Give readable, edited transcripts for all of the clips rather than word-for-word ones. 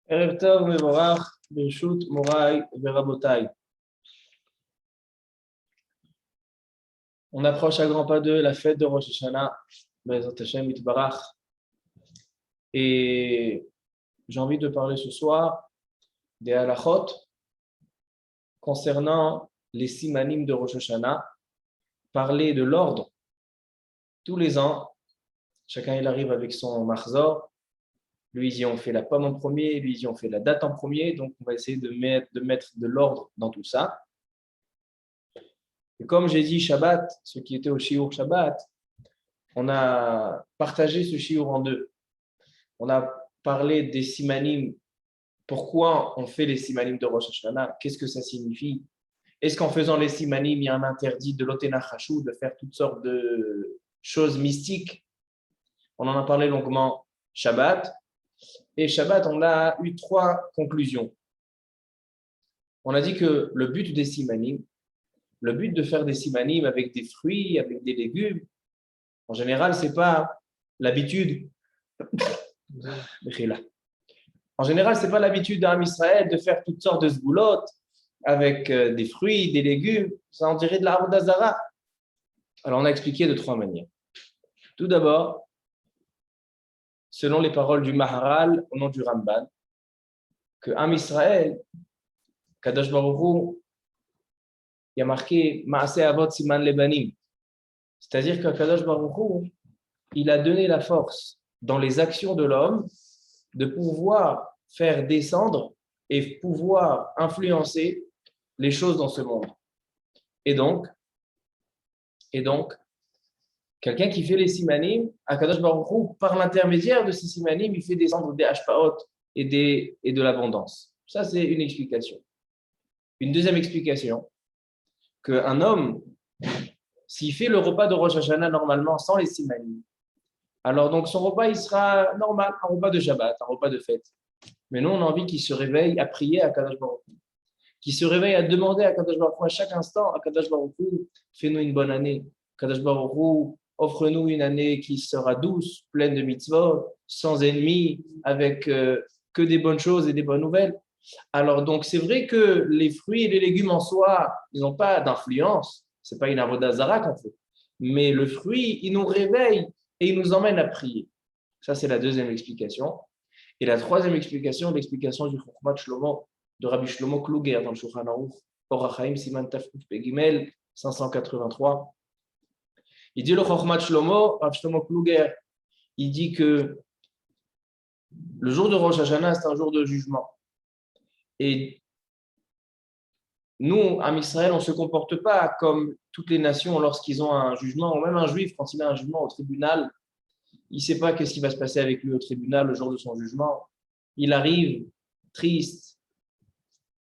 Erev Tov Mevorach, Birshut Morai Verabotai. On approche à grands pas de la fête de Rosh Hashanah, Bezrat Hashem Itbarach. Et j'ai envie de parler ce soir des halachot concernant les simanim de Rosh Hashanah, parler de l'ordre. Tous les ans, chacun il arrive avec son marzor. Lui, ils y ont fait la pomme en premier, lui, ils y ont fait la date en premier. Donc, on va essayer de mettre de l'ordre dans tout ça. Et comme j'ai dit Shabbat, ceux qui étaient au Shiur Shabbat, on a partagé ce Shiur en deux. On a parlé des simanim. Pourquoi on fait les simanim de Rosh Hashanah? Qu'est-ce que ça signifie? Est-ce qu'en faisant les simanim, il y a un interdit de l'otena chashou, de faire toutes sortes de choses mystiques? On en a parlé longuement Shabbat. Et Shabbat, on a eu trois conclusions. On a dit que le but des simanim, le but de faire des simanim avec des fruits, avec des légumes, en général, ce n'est pas l'habitude. En général, ce n'est pas l'habitude d'un Israël de faire toutes sortes de sgoulottes avec des fruits, des légumes. Ça, on dirait de la Avodah Zara. Alors, on a expliqué de trois manières. Tout d'abord, selon les paroles du Maharal au nom du Ramban, que Am Israël, Kadosh Baruch Hu, il y a marqué Maaseh Avot Siman Lebanim. C'est-à-dire que Kadosh Baruch Hu, il a donné la force dans les actions de l'homme de pouvoir faire descendre et pouvoir influencer les choses dans ce monde. Et donc, quelqu'un qui fait les simanim, Akadosh Baruch Hu, par l'intermédiaire de ces simanim, il fait descendre des hashpaot et de l'abondance. Ça, c'est une explication. Une deuxième explication, qu'un homme, s'il fait le repas de Rosh Hashanah normalement sans les simanim, alors donc son repas, il sera normal, un repas de Shabbat, un repas de fête. Mais nous, on a envie qu'il se réveille à prier à Kadosh Baruch Hu, qu'il se réveille à demander à Kadosh Baruch Hu à chaque instant, à Kadosh Baruch Hu, fais-nous une bonne année. Kadosh Baruch Hu, offre-nous une année qui sera douce, pleine de mitzvot, sans ennemis, avec que des bonnes choses et des bonnes nouvelles. Alors donc, c'est vrai que les fruits et les légumes en soi, ils n'ont pas d'influence. Ce n'est pas une avodah zara qu'on fait. Mais le fruit, il nous réveille et il nous emmène à prier. Ça, c'est la deuxième explication. Et la troisième explication, l'explication du Chokhmat Shlomo, de Rabbi Shlomo Kluger dans le Shulchan Aruch, Orach Chaim Siman Tafkuf Pegimel 583. Il dit le Chokhmat Shlomo, Rabbi Shlomo Kluger, il dit que le jour de Rosh Hashanah, c'est un jour de jugement. Et nous, en Israël, on ne se comporte pas comme toutes les nations lorsqu'ils ont un jugement, ou même un juif, quand il a un jugement au tribunal, il ne sait pas qu'est-ce qui va se passer avec lui au tribunal le jour de son jugement. Il arrive triste,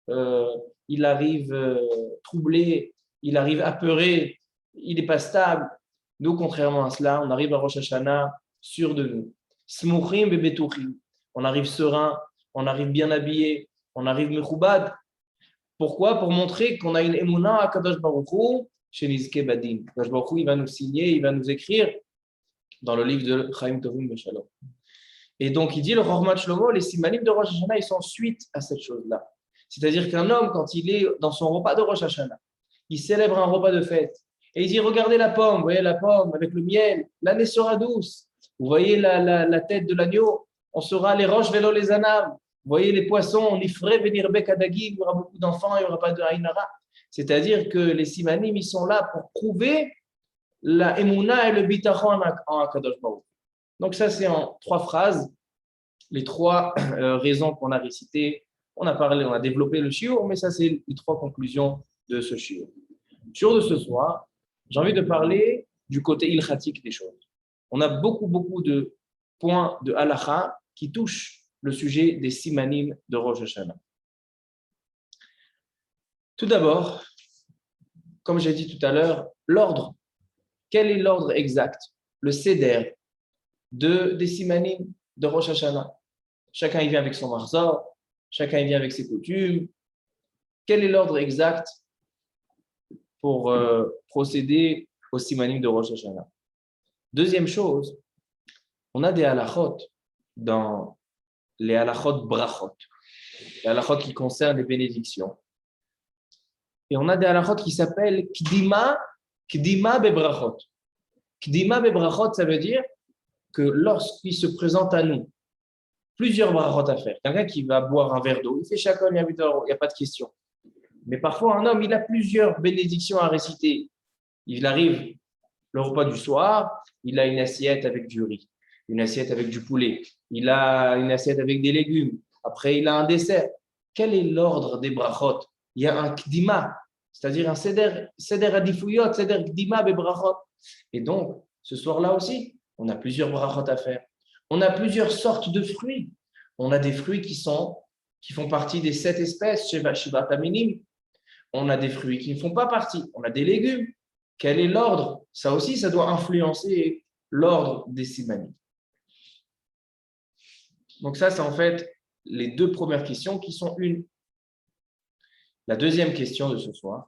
il arrive troublé, il arrive apeuré, il n'est pas stable. Nous, contrairement à cela, on arrive à Rosh Hashanah sûr de nous. Smuchim bebetuchim. On arrive serein, on arrive bien habillé, on arrive mechoubad. Pourquoi? Pour montrer qu'on a une émouna à Kadosh Baruch Hu chez Nizke Badin. Kadosh Baruch Hu, il va nous signer, il va nous écrire dans le livre de Chaim Tovim Beshalom. Et donc, il dit le Chokhmat Shlomo, les simanim de Rosh Hashanah, ils sont suite à cette chose-là. C'est-à-dire qu'un homme, quand il est dans son repas de Rosh Hashanah, il célèbre un repas de fête, et il dit, regardez la pomme, vous voyez la pomme avec le miel, l'année sera douce. Vous voyez la tête de l'agneau, on sera les roches vélo les anam. Vous voyez les poissons, on y ferait venir Bekadagi, il y aura beaucoup d'enfants, il n'y aura pas de Haïnara. C'est-à-dire que les simanim, ils sont là pour prouver la émouna et le bitachon en Akadosh Baruch. Donc ça, c'est en trois phrases, les trois raisons qu'on a récitées. On a développé le shiur, mais ça, c'est les trois conclusions de ce shiur. Shiur de ce soir, j'ai envie de parler du côté ilchatique des choses. On a beaucoup de points de halacha qui touchent le sujet des simanim de Rosh Hashanah. Tout d'abord, comme j'ai dit tout à l'heure, l'ordre. Quel est l'ordre exact, le seder des simanim de Rosh Hashanah? Chacun y vient avec son marzor, chacun y vient avec ses coutumes. Quel est l'ordre exact pour procéder aux simanim de Rosh Hashanah? Deuxième chose, on a des halachot dans les halachot brachot, les halachot qui concernent les bénédictions. Et on a des halachot qui s'appellent kdima bebrachot. Kdima bebrachot, ça veut dire que lorsqu'il se présente à nous plusieurs brachot à faire, quelqu'un qui va boire un verre d'eau, il fait chacun, il n'y a pas de question. Mais parfois, un homme, il a plusieurs bénédictions à réciter. Il arrive le repas du soir, il a une assiette avec du riz, une assiette avec du poulet, il a une assiette avec des légumes, après il a un dessert. Quel est l'ordre des brachot? Il y a un kdima, c'est-à-dire un seder adifuyot, seder kdima be brachot. Et donc, ce soir-là aussi, on a plusieurs brachot à faire. On a plusieurs sortes de fruits. On a des fruits qui font partie des 7 espèces chez Shivat Aminim. On a des fruits qui ne font pas partie. On a des légumes. Quel est l'ordre? Ça aussi, ça doit influencer l'ordre des simanim. Donc ça, c'est en fait les 2 premières questions qui sont une. La deuxième question de ce soir,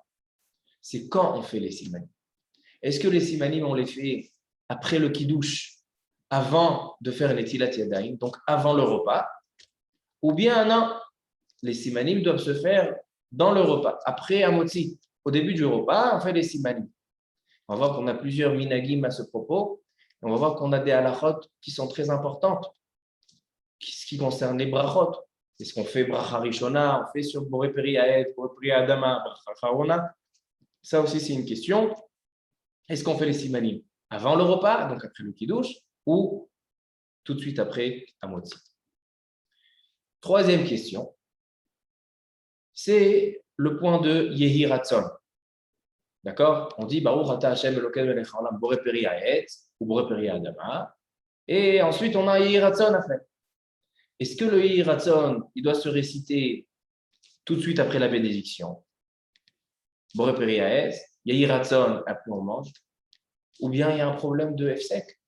c'est quand on fait les simanim. Est-ce que les simanim, on les fait après le kiddush, avant de faire les tilat yadayim, donc avant le repas, ou bien non, les simanim doivent se faire dans le repas, après Hamotzi. Au début du repas, on fait les simanim. On va voir qu'on a plusieurs minagim à ce propos. On va voir qu'on a des halachot qui sont très importantes, ce qui concerne les brachot. Est-ce qu'on fait bracha rishona, on fait sur Boré Peri Haet, Boré Peri Adama, bracha charona? Ça aussi, c'est une question. Est-ce qu'on fait les simanim avant le repas, donc après le kiddush, ou tout de suite après Hamotzi? Troisième question, c'est le point de Yehi Ratzon. D'accord? On dit Baruch Ata Hashem Elokeinu melech haolam borei peri ha'etz ou borei peri ha'adama. Et ensuite, on a Yehi Ratzon à faire. Est-ce que le Yehi Ratzon, il doit se réciter tout de suite après la bénédiction? Borei peri ha'etz, Yehi Ratzon, après on mange. Ou bien il y a un problème de Hefsek.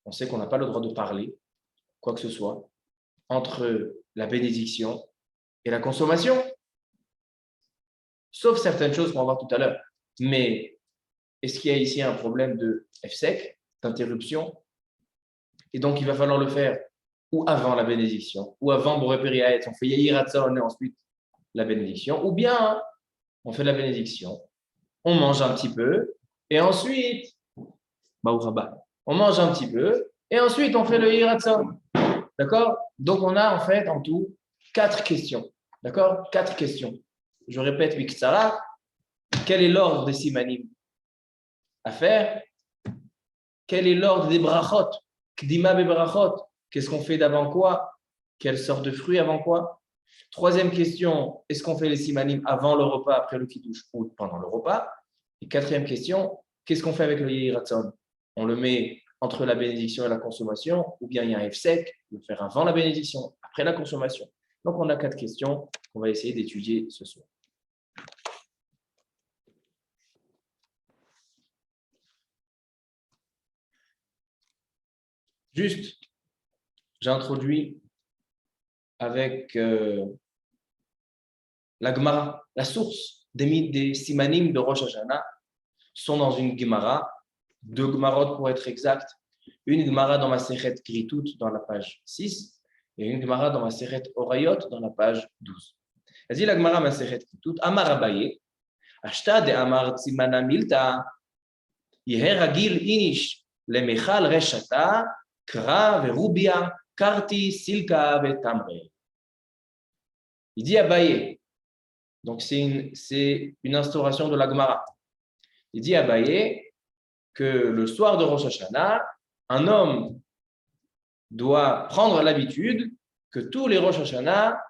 On sait qu'on n'a pas le droit de parler, quoi que ce soit, entre la bénédiction et la consommation. Sauf certaines choses qu'on va voir tout à l'heure. Mais est-ce qu'il y a ici un problème de Hefsek, d'interruption? Et donc, il va falloir le faire ou avant la bénédiction, ou avant Boré Peri Haetz, on fait Yehi Ratzon et ensuite la bénédiction, ou bien on fait la bénédiction, on mange un petit peu, et ensuite, on mange un petit peu, et ensuite on fait le Yehi Ratzon. D'accord? Donc, on a en fait en tout 4 questions. D'accord? 4 questions. Je répète, Biktsara, quel est l'ordre des simanim à faire? Quel est l'ordre des brachot? Kdima be brachot. Qu'est-ce qu'on fait d'avant quoi? Quelle sorte de fruits avant quoi? Troisième question, est-ce qu'on fait les simanim avant le repas, après le kiddush ou pendant le repas? Et quatrième question, qu'est-ce qu'on fait avec le Yehi Ratzon? On le met entre la bénédiction et la consommation, ou bien il y a un Hefsek, on le faire avant la bénédiction, après la consommation. Donc on a 4 questions qu'on va essayer d'étudier ce soir. Juste, j'introduis avec la Gemara, la source des simanim de Rosh Hashanah sont dans une Gemara, 2 Gemarot pour être exact, une Gemara dans Masechet Kritut dans la page 6 et une Gemara dans Masechet Orayot dans la page 12. Elle dit la Gemara Masechet Kritut, Amar Abaye, Ashta de Amar Tzimana Milta, Yeher Agil Inish, Lemechal Reshata, Kra Verubia, Karti, Silka, Vetamre. Il dit Abaye, donc c'est une instauration de la Gemara. Il dit Abaye que le soir de Rosh Hashanah, un homme doit prendre l'habitude que tous les Rosh Hashanah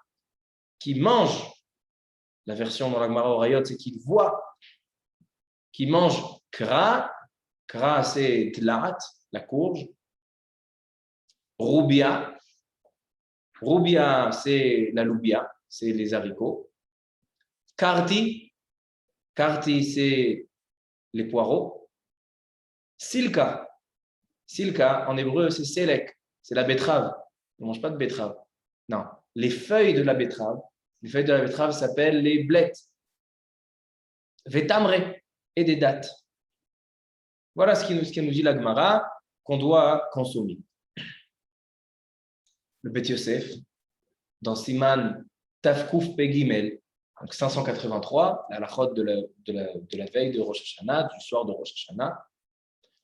qui mangent, la version dans la Gemara Orayot, c'est qu'ils voient, qui mangent Kra c'est Tlaat, la courge, Rubia c'est la loubia, c'est les haricots, Karti c'est les poireaux, Silka en hébreu c'est Selek, c'est la betterave. On ne mange pas de betterave. Non, les feuilles de la betterave s'appellent les blettes. Vetamre et des dattes. Voilà ce qui nous dit la Gemara qu'on doit consommer. Le Beth Yosef, dans Siman Tafkouf Pegimel, donc 583, la halachot de la veille de Rosh Hashanah, du soir de Rosh Hashanah.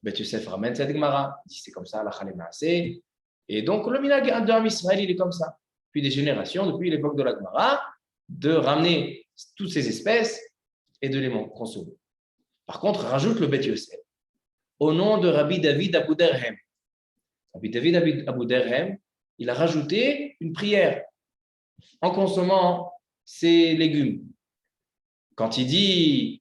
Bet Yosef ramène cette Gemara, dit c'est comme ça, la Chalé Maaseh. Et donc le minhag de Am Israël, il est comme ça. Depuis des générations, depuis l'époque de la Gemara, de ramener toutes ces espèces et de les consommer. Par contre, rajoute le Bet Yosef au nom de Rabbi David Abou Derhem. Rabbi David Abou Derhem, il a rajouté une prière en consommant ces légumes. Quand il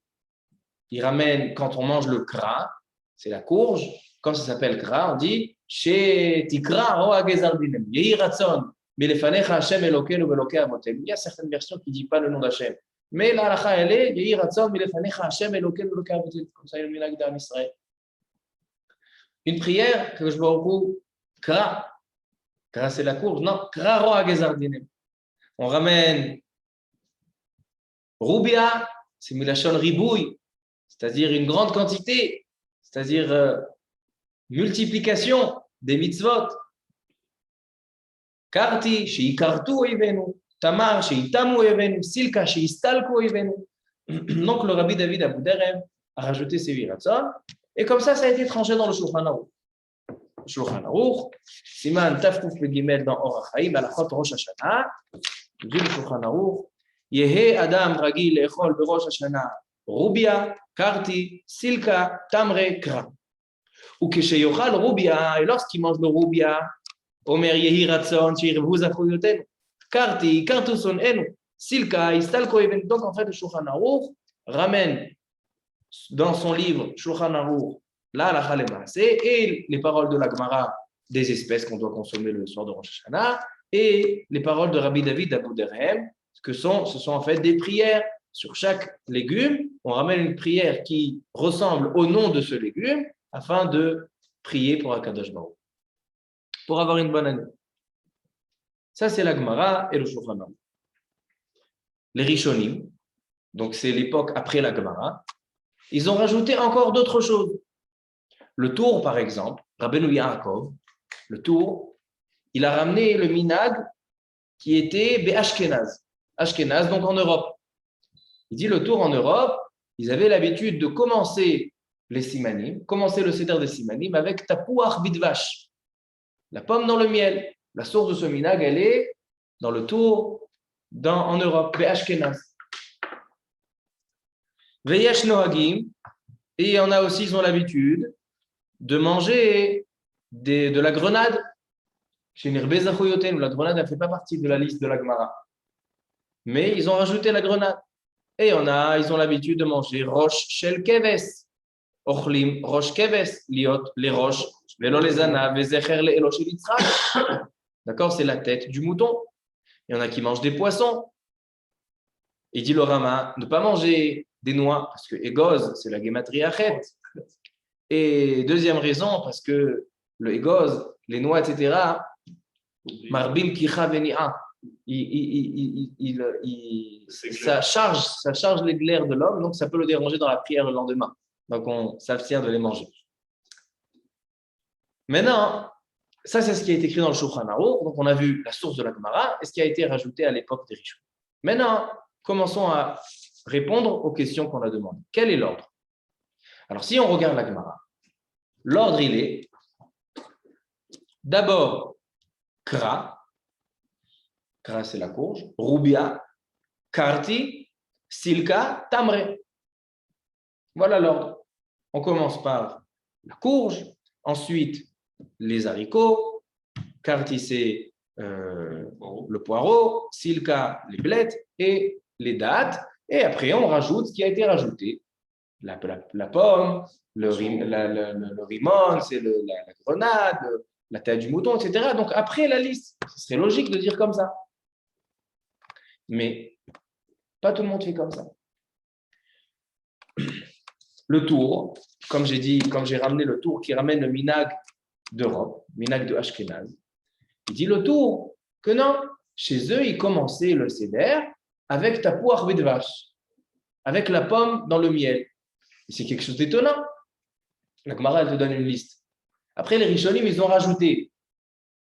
ramène, quand on mange le kra, c'est la courge, quand ça s'appelle kra, on dit chez Tikra Roa Gezardinem, Yehi Ratson, Melefanecha Hashem Elokeinu Velokei Avotem. Il y a certaines versions qui ne disent pas le nom d'Hachem. Mais la halakha, elle est Yehi Ratson, Melefanecha Hashem Elokeinu Velokei Avotem. Comme ça, il y a le minhag d'Am Israël. Une prière que je vois beaucoup, kra. Kra, c'est la courge. Non, kra Roa Gezardinem. On ramène Roubia, c'est Milachon Ribouille, c'est-à-dire une grande quantité, c'est-à-dire multiplication des mitzvot. Karti, Sheikartu Oivenu, Tamar, Sheitamu Oivenu, Silka, Sheistalku Oivenu. Donc le Rabbi David Abou Derhem a rajouté ces 8 ratzon, et comme ça a été tranché dans le Shulchan Aruch. Shulchan Aruch, Siman Tafkouf Begimel dans Orach Chaim, Halachot Rosh Hashanah, dit le Shulchan Aruch, Yehe Adam Ragil Echol Berosh Hashanah, Rubia, Karti, Silka, Tamre, Kra. Ou Kesheyochal Rubia, et lorsqu'il mange le Rubia, Omer Yehi Ratson, Shirvu Zachoyoten, Karti, Kartuson Enu, Silka, Istalko Even. Donc en fait, le Shulchan Aruch ramène dans son livre Shulchan Aruch la halakha le maaseh et les paroles de la Gemara des espèces qu'on doit consommer le soir de Rosh Hashanah et les paroles de Rabbi David Abou Derhem, ce sont en fait des prières sur chaque légume. On ramène une prière qui ressemble au nom de ce légume afin de prier pour Akadosh Baruch, pour avoir une bonne année. Ça, c'est la Gemara et le Shulchan Aruch. Les Rishonim, donc c'est l'époque après la Gemara, ils ont rajouté encore d'autres choses. Le Tour, par exemple, Rabbeinu Yaakov, le Tour, il a ramené le minhag qui était Be'ashkenaz. Ashkenaz, donc en Europe. Il dit le Tour en Europe, ils avaient l'habitude de commencer les simanim, commencer le seder des simanim avec tapouach bidvash, la pomme dans le miel. La source de ce minhag, elle est dans le Tour, en Europe, Be'ashkenaz. Veyesh nohagim, et on a aussi, ils ont l'habitude de manger de la grenade. Chez Nirbe Zachoyoten, la grenade ne fait pas partie de la liste de la Gemara. Mais ils ont rajouté la grenade. Et ils ont l'habitude de manger roche shel keves. Ochlim roche keves, liot les roches, velo les ana, vezecher les elo shel Yitzchak. D'accord, c'est la tête du mouton. Il y en a qui mangent des poissons. Il dit le Rama, ne pas manger des noix, parce que égoz, c'est la gématrie achet. Et deuxième raison, parce que le égoz, les noix, etc., marbim kicha veni'a, ça charge les glaires de l'homme, donc ça peut le déranger dans la prière le lendemain. Donc on s'abstient de les manger. Maintenant, ça c'est ce qui a été écrit dans le Shulchan Aruch. Donc on a vu la source de la Gemara et ce qui a été rajouté à l'époque des Rishon. Maintenant, commençons à répondre aux questions qu'on a demandées. Quel est l'ordre? Alors si on regarde la Gemara, l'ordre il est d'abord Kra c'est la courge, Rubia, Karti, Silka, Tamre. Voilà l'ordre. On commence par la courge, ensuite les haricots, Karti c'est le poireau, Silka les blettes et les dattes, et après on rajoute ce qui a été rajouté. La pomme, le rimon, c'est la grenade, la tête du mouton, etc. Donc après la liste, ce serait logique de dire comme ça. Mais pas tout le monde fait comme ça. Le tour, comme j'ai ramené le tour qui ramène le minhag d'Europe, minhag de Ashkenaz, il dit le tour que non, chez eux, ils commençaient le seder avec tapouach bidvash, avec la pomme dans le miel. Et c'est quelque chose d'étonnant. La Gemara, elle te donne une liste. Après, les Rishonim, ils ont rajouté.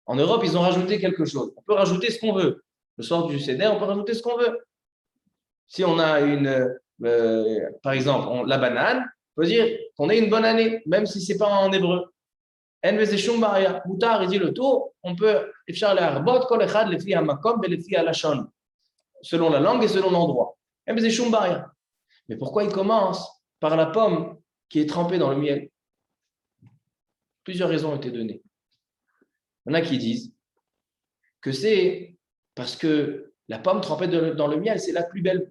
En Europe, ils ont rajouté quelque chose. On peut rajouter ce qu'on veut. Le soir du Seder, on peut rajouter ce qu'on veut. Si on a par exemple, la banane, on peut dire qu'on ait une bonne année, même si ce n'est pas en hébreu. Moutar, il dit le tour, on peut selon la langue et selon l'endroit. Mais pourquoi il commence par la pomme qui est trempée dans le miel? Plusieurs raisons ont été données. Il y en a qui disent que c'est parce que la pomme trempée dans le miel, c'est la plus belle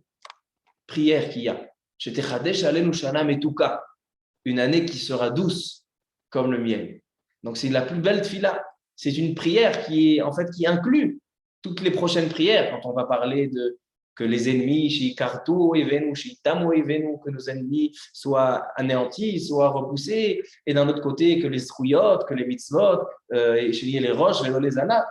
prière qu'il y a. Une année qui sera douce comme le miel. Donc c'est la plus belle tfila. C'est une prière qui inclut toutes les prochaines prières. Quand on va parler de que les ennemis, que nos ennemis soient anéantis, soient repoussés, et d'un autre côté que les zruyot, que les mitzvot, et les roches, les anat.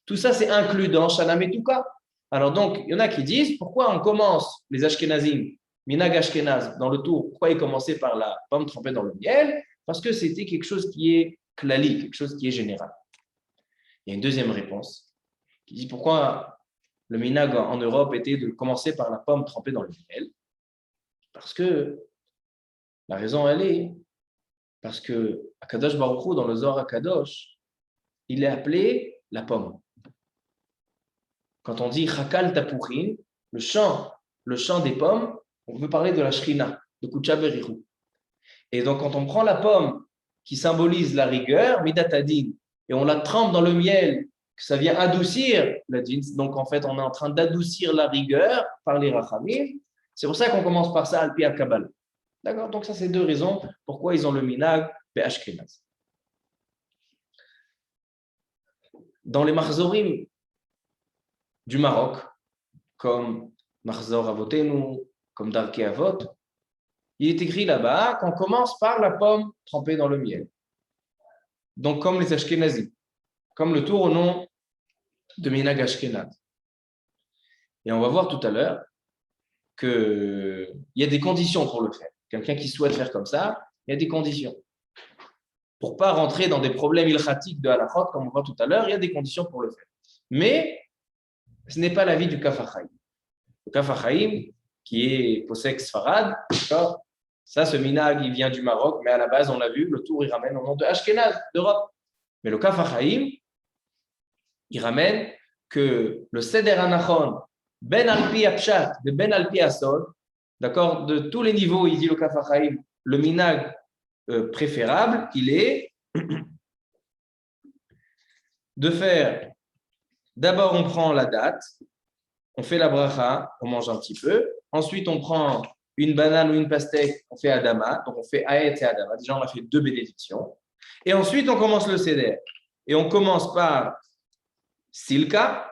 Tout ça c'est inclus dans Shana Metuka. Alors donc il y en a qui disent pourquoi on commence les Ashkenazim, Minag Ashkenaz dans le tour, pourquoi ils commençaient par la pomme trempée dans le miel? Parce que c'était quelque chose qui est klali, quelque chose qui est général. Il y a une deuxième réponse qui dit pourquoi le minag en Europe était de commencer par la pomme trempée dans le miel. Parce que la raison, elle est parce que Akadosh Baruch Hu, dans le Zohar Akadosh, il est appelé la pomme. Quand on dit Chakal Tapuchin, le chant des pommes, on veut parler de la Shrina, de Kucha Berichu. Et donc, quand on prend la pomme qui symbolise la rigueur, Midat Adin, et on la trempe dans le miel, que ça vient adoucir la din, donc en fait, on est en train d'adoucir la rigueur par les rachamim. C'est pour ça qu'on commence par ça, Al-Pi Al-Kabbalah. D'accord? Donc, ça, c'est deux raisons pourquoi ils ont le minag Ashkenaz. Dans les marzorim du Maroc, comme Marzor Avotenu, comme Darkei Avot, il est écrit là-bas qu'on commence par la pomme trempée dans le miel. Donc, comme les Ashkenazim, comme le tour au nom de Minag Ashkenaz. Et on va voir tout à l'heure qu'il y a des conditions pour le faire. Quelqu'un qui souhaite faire comme ça, il y a des conditions. Pour ne pas rentrer dans des problèmes ilchatiques de halachot, comme on va voir tout à l'heure, il y a des conditions pour le faire. Mais ce n'est pas l'avis du Kaf HaChaim. Le Kaf HaChaim, qui est Posek Sfarad, ça, ce minag, il vient du Maroc, mais à la base, on l'a vu, le tour, il ramène au nom de Ashkenaz, d'Europe. Mais le Kaf HaChaim, il ramène que le Seder Anachon, Ben Alpi Apshat, de Ben Alpi Asod, d'accord, de tous les niveaux, il dit le Kaf HaChaim, le minag préférable, il est de faire, d'abord on prend la date, on fait la bracha, on mange un petit peu, ensuite on prend une banane ou une pastèque, on fait Adama, donc on fait Aet et Adama, déjà on a fait 2 bénédictions, et ensuite on commence le Seder, et on commence par Silka.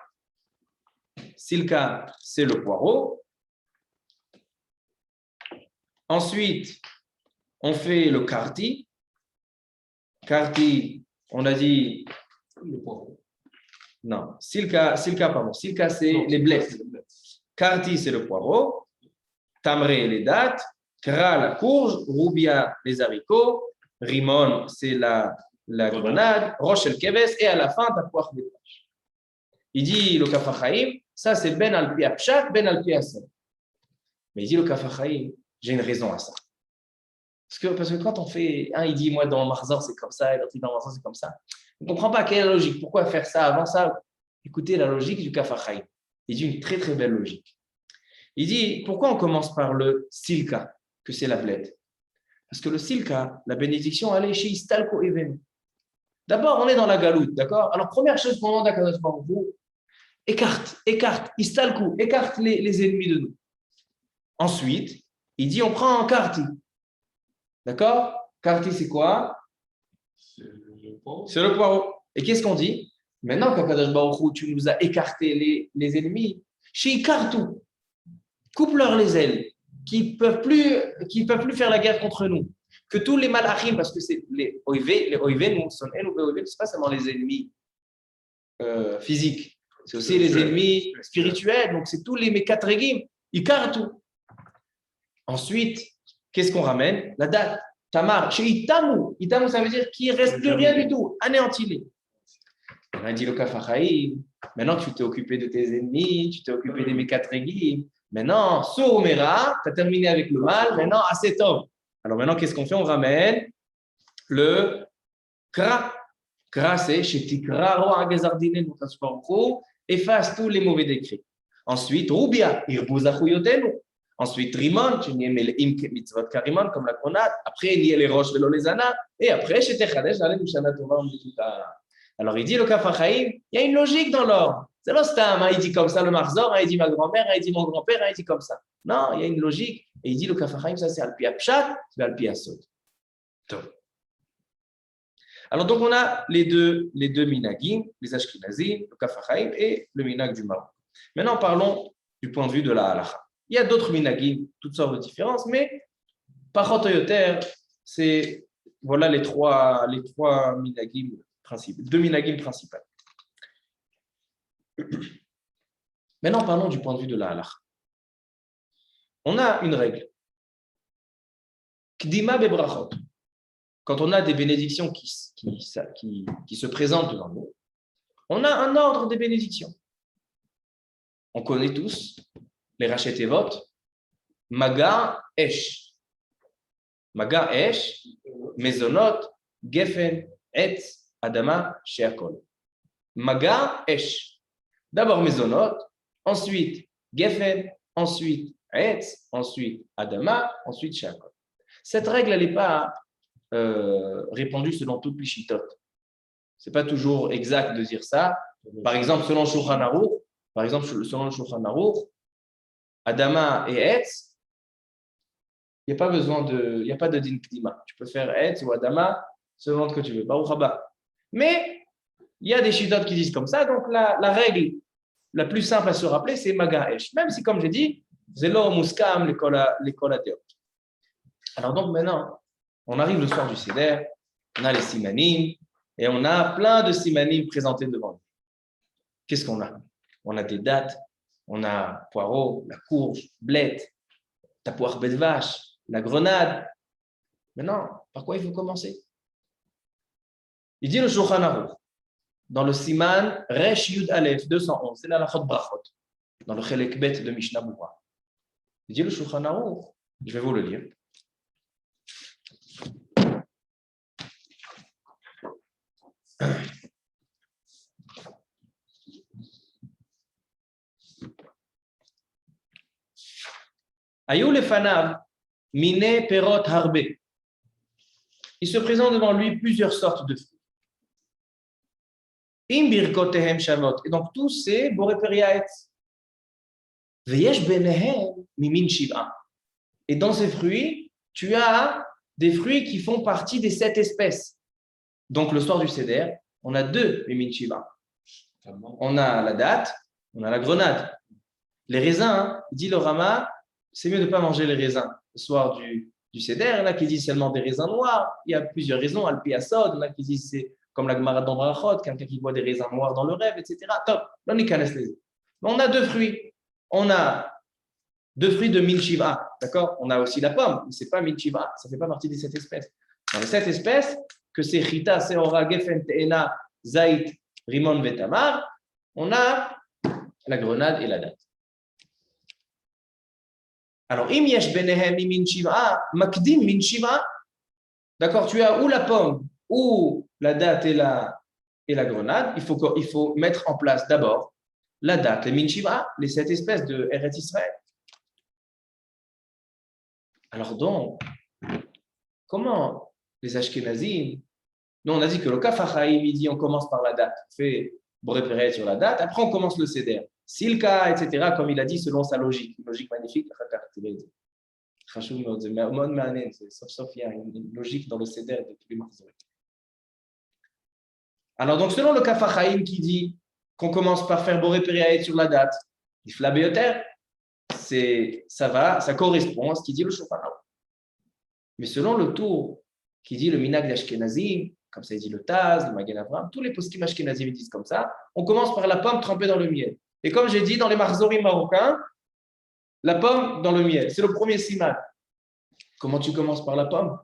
Silka, c'est le poireau. Ensuite, on fait le karti. Karti, on a dit le poireau. Non, silka, pardon. Silka, c'est les blés. Karti, c'est le poireau. Tamré, les dattes. Kra, la courge. Rubia, les haricots. Rimon, c'est la grenade. Roche, le keves. Et à la fin, ta poire des tâches. Il dit le Kaf HaChaim, ça c'est Ben Alpi Apshat, Ben Alpi Asod. Mais il dit le Kaf HaChaim, j'ai une raison à ça. Parce que quand on fait, il dit moi dans Marzor c'est comme ça, et l'autre dans Marzor c'est comme ça. On ne comprend pas quelle est la logique. Pourquoi faire ça avant ça? Écoutez la logique du Kaf HaChaim. Il dit une très très belle logique. Il dit pourquoi on commence par le Silka, que c'est la bled? Parce que le Silka, la bénédiction, elle est chez Istalko Even. D'abord, on est dans la galoute, d'accord? Alors, première chose qu'on demande à Kadosh Baruch Hu, écarte, Istalko, écarte les ennemis de nous. Ensuite, il dit on prend un karti. D'accord? Karti, c'est quoi? C'est le poireau. Et qu'est-ce qu'on dit? Maintenant qu'Akadosh Baruch Hu, tu nous as écarté les ennemis, chez Kartu, coupe-leur les ailes, qui peuvent plus faire la guerre contre nous. Que tous les malachim, parce que c'est les oivés, nous sommes c'est pas seulement les ennemis physiques, c'est aussi les ennemis spirituels, donc c'est tous les mekatregim, ils cartent. Ensuite, qu'est-ce qu'on ramène? La date, Tamar, chez Itamu. Itamu, ça veut dire qu'il ne reste plus rien du tout, anéanti-les. On a dit le Kaf HaChaim, Maintenant que tu t'es occupé de tes ennemis, tu t'es occupé des Mekatrégim, maintenant, Sour Mera, tu as terminé avec le mal, maintenant, assez tôt. Alors maintenant, qu'est-ce qu'on fait? On ramène le Kra. Kra, c'est Shetikra, Roa Gazardine, efface tous les mauvais décrets. Ensuite, Rubia, Irbuzachuyotenu. Ensuite, Rimon, tu n'y mets le mitzvot karimon, comme la grenade. Après, il y a les roches de l'olezana. Et après, chez Techadesh, dans les Mishana Tova, on dit tout à. Alors, il dit le Kafachaim, il y a une logique dans l'ordre. C'est pas Stam, il dit comme ça le Marzor, il dit ma grand-mère, il dit mon grand-père, il dit comme ça. Non, il y a une logique. Et il dit le Kafachaim, ça c'est Alpi Apshat, c'est Alpi Asod. Alors, donc, on a les deux minagim, les Ashkenazim, le Kafachaim et le minag du Maroc. Maintenant, parlons du point de vue de la halacha. Il y a d'autres minagim, toutes sortes de différences, mais Pachot Yoter, c'est voilà les trois minagim principaux, deux minagim principaux. Maintenant, parlons du point de vue de la halacha. On a une règle. Kdima bebrachot. Quand on a des bénédictions qui se présentent devant nous, on a un ordre des bénédictions. On connaît tous les Rachetevot, Maga, Esh. Maga, Esh, Mezonot, Gefen, Etz, Adama, Sheakol. Maga, Esh. D'abord Mezonot, ensuite Gefen, ensuite Etz, ensuite Adama, ensuite Sheakol. Cette règle, elle n'est pas répandue selon toutes les chitotes. Ce n'est pas toujours exact de dire ça. Par exemple, selon le Shulchan Aruch, Adama et Etz, il n'y a pas besoin de, il n'y a pas de din kdima. Tu peux faire Etz ou Adama selon ce que tu veux. Baruch haba. Mais il y a des chitotes qui disent comme ça. Donc la règle la plus simple à se rappeler, c'est Maga Esh. Même si, comme j'ai dit, Zelo Muskam l'école à Théot. Alors donc maintenant, on arrive le soir du Seder, on a les simanim, et on a plein de simanim présentés devant nous. Qu'est-ce qu'on a? On a des dattes, on a poireaux, la courge, blette, tapoir bête vache, la grenade. Maintenant, par quoi il faut commencer? Il dit le Shulchan Aruch, dans le siman Resh Yud Aleph 211, c'est la Lachot Brachot, dans le Chelek Bet de Mishnah Berurah. Il dit le Shulchan Aruch, je vais vous le lire. Ayou lefanav mine perot harbe. Il se présente devant lui plusieurs sortes de fruits. Im birkotehem shamot. Et donc tous ces boré periaetz. Veyesh benehem mimin shiva. Et dans ces fruits, tu as des fruits qui font partie des 7 espèces. Donc le soir du Seder, on a 2 mimin shiva. On a la date, on a la grenade. Les raisins, dit le Rama, c'est mieux de ne pas manger les raisins le soir du Seder. Il y en a qui disent seulement des raisins noirs. Il y a plusieurs raisons. Al-Pi Asod, il y en a qui disent c'est comme la Gemara dans Brachot, quelqu'un qui voit des raisins noirs dans le rêve, etc. Top. Là, on y connaît les. On a 2 fruits. On a 2 fruits de Min Shiva. D'accord? On a aussi la pomme. Mais ce n'est pas Min Shiva. Ça ne fait pas partie des 7 espèces. Dans les 7 espèces, que c'est Chita, Seora, Gefen, Te'ena, Zaït, Rimon, Vetamar, on a la grenade et la date. Alors, im yesh benehem min shiva, makdim min shiva. D'accord, tu as ou la pomme, ou la date et la grenade. Il faut mettre en place d'abord la date, les min shiva, les 7 espèces de Eretz Israël. Alors donc, comment les Ashkenazim, nous on a dit que le Kafachaim, il dit on commence par la date, on fait Boré sur la date, après on commence le Seder. Silka, etc., comme il a dit, selon sa logique. Une logique magnifique. Sauf il y a une logique dans le Seder de tous les Marzourim. Alors, donc, selon le Kafachaim qui dit qu'on commence par faire Boré Periaet sur la date, Ifla Beyoter, ça correspond à ce qu'il dit le Shulchan Aruch. Mais selon le tour qui dit le Minag d'Ashkenazim, comme ça il dit le Taz, le Magen Avraham, tous les poskim Ashkenazim disent comme ça, on commence par la pomme trempée dans le miel. Et comme j'ai dit, dans les marzorim marocains, la pomme dans le miel, c'est le premier siman. Comment tu commences par la pomme?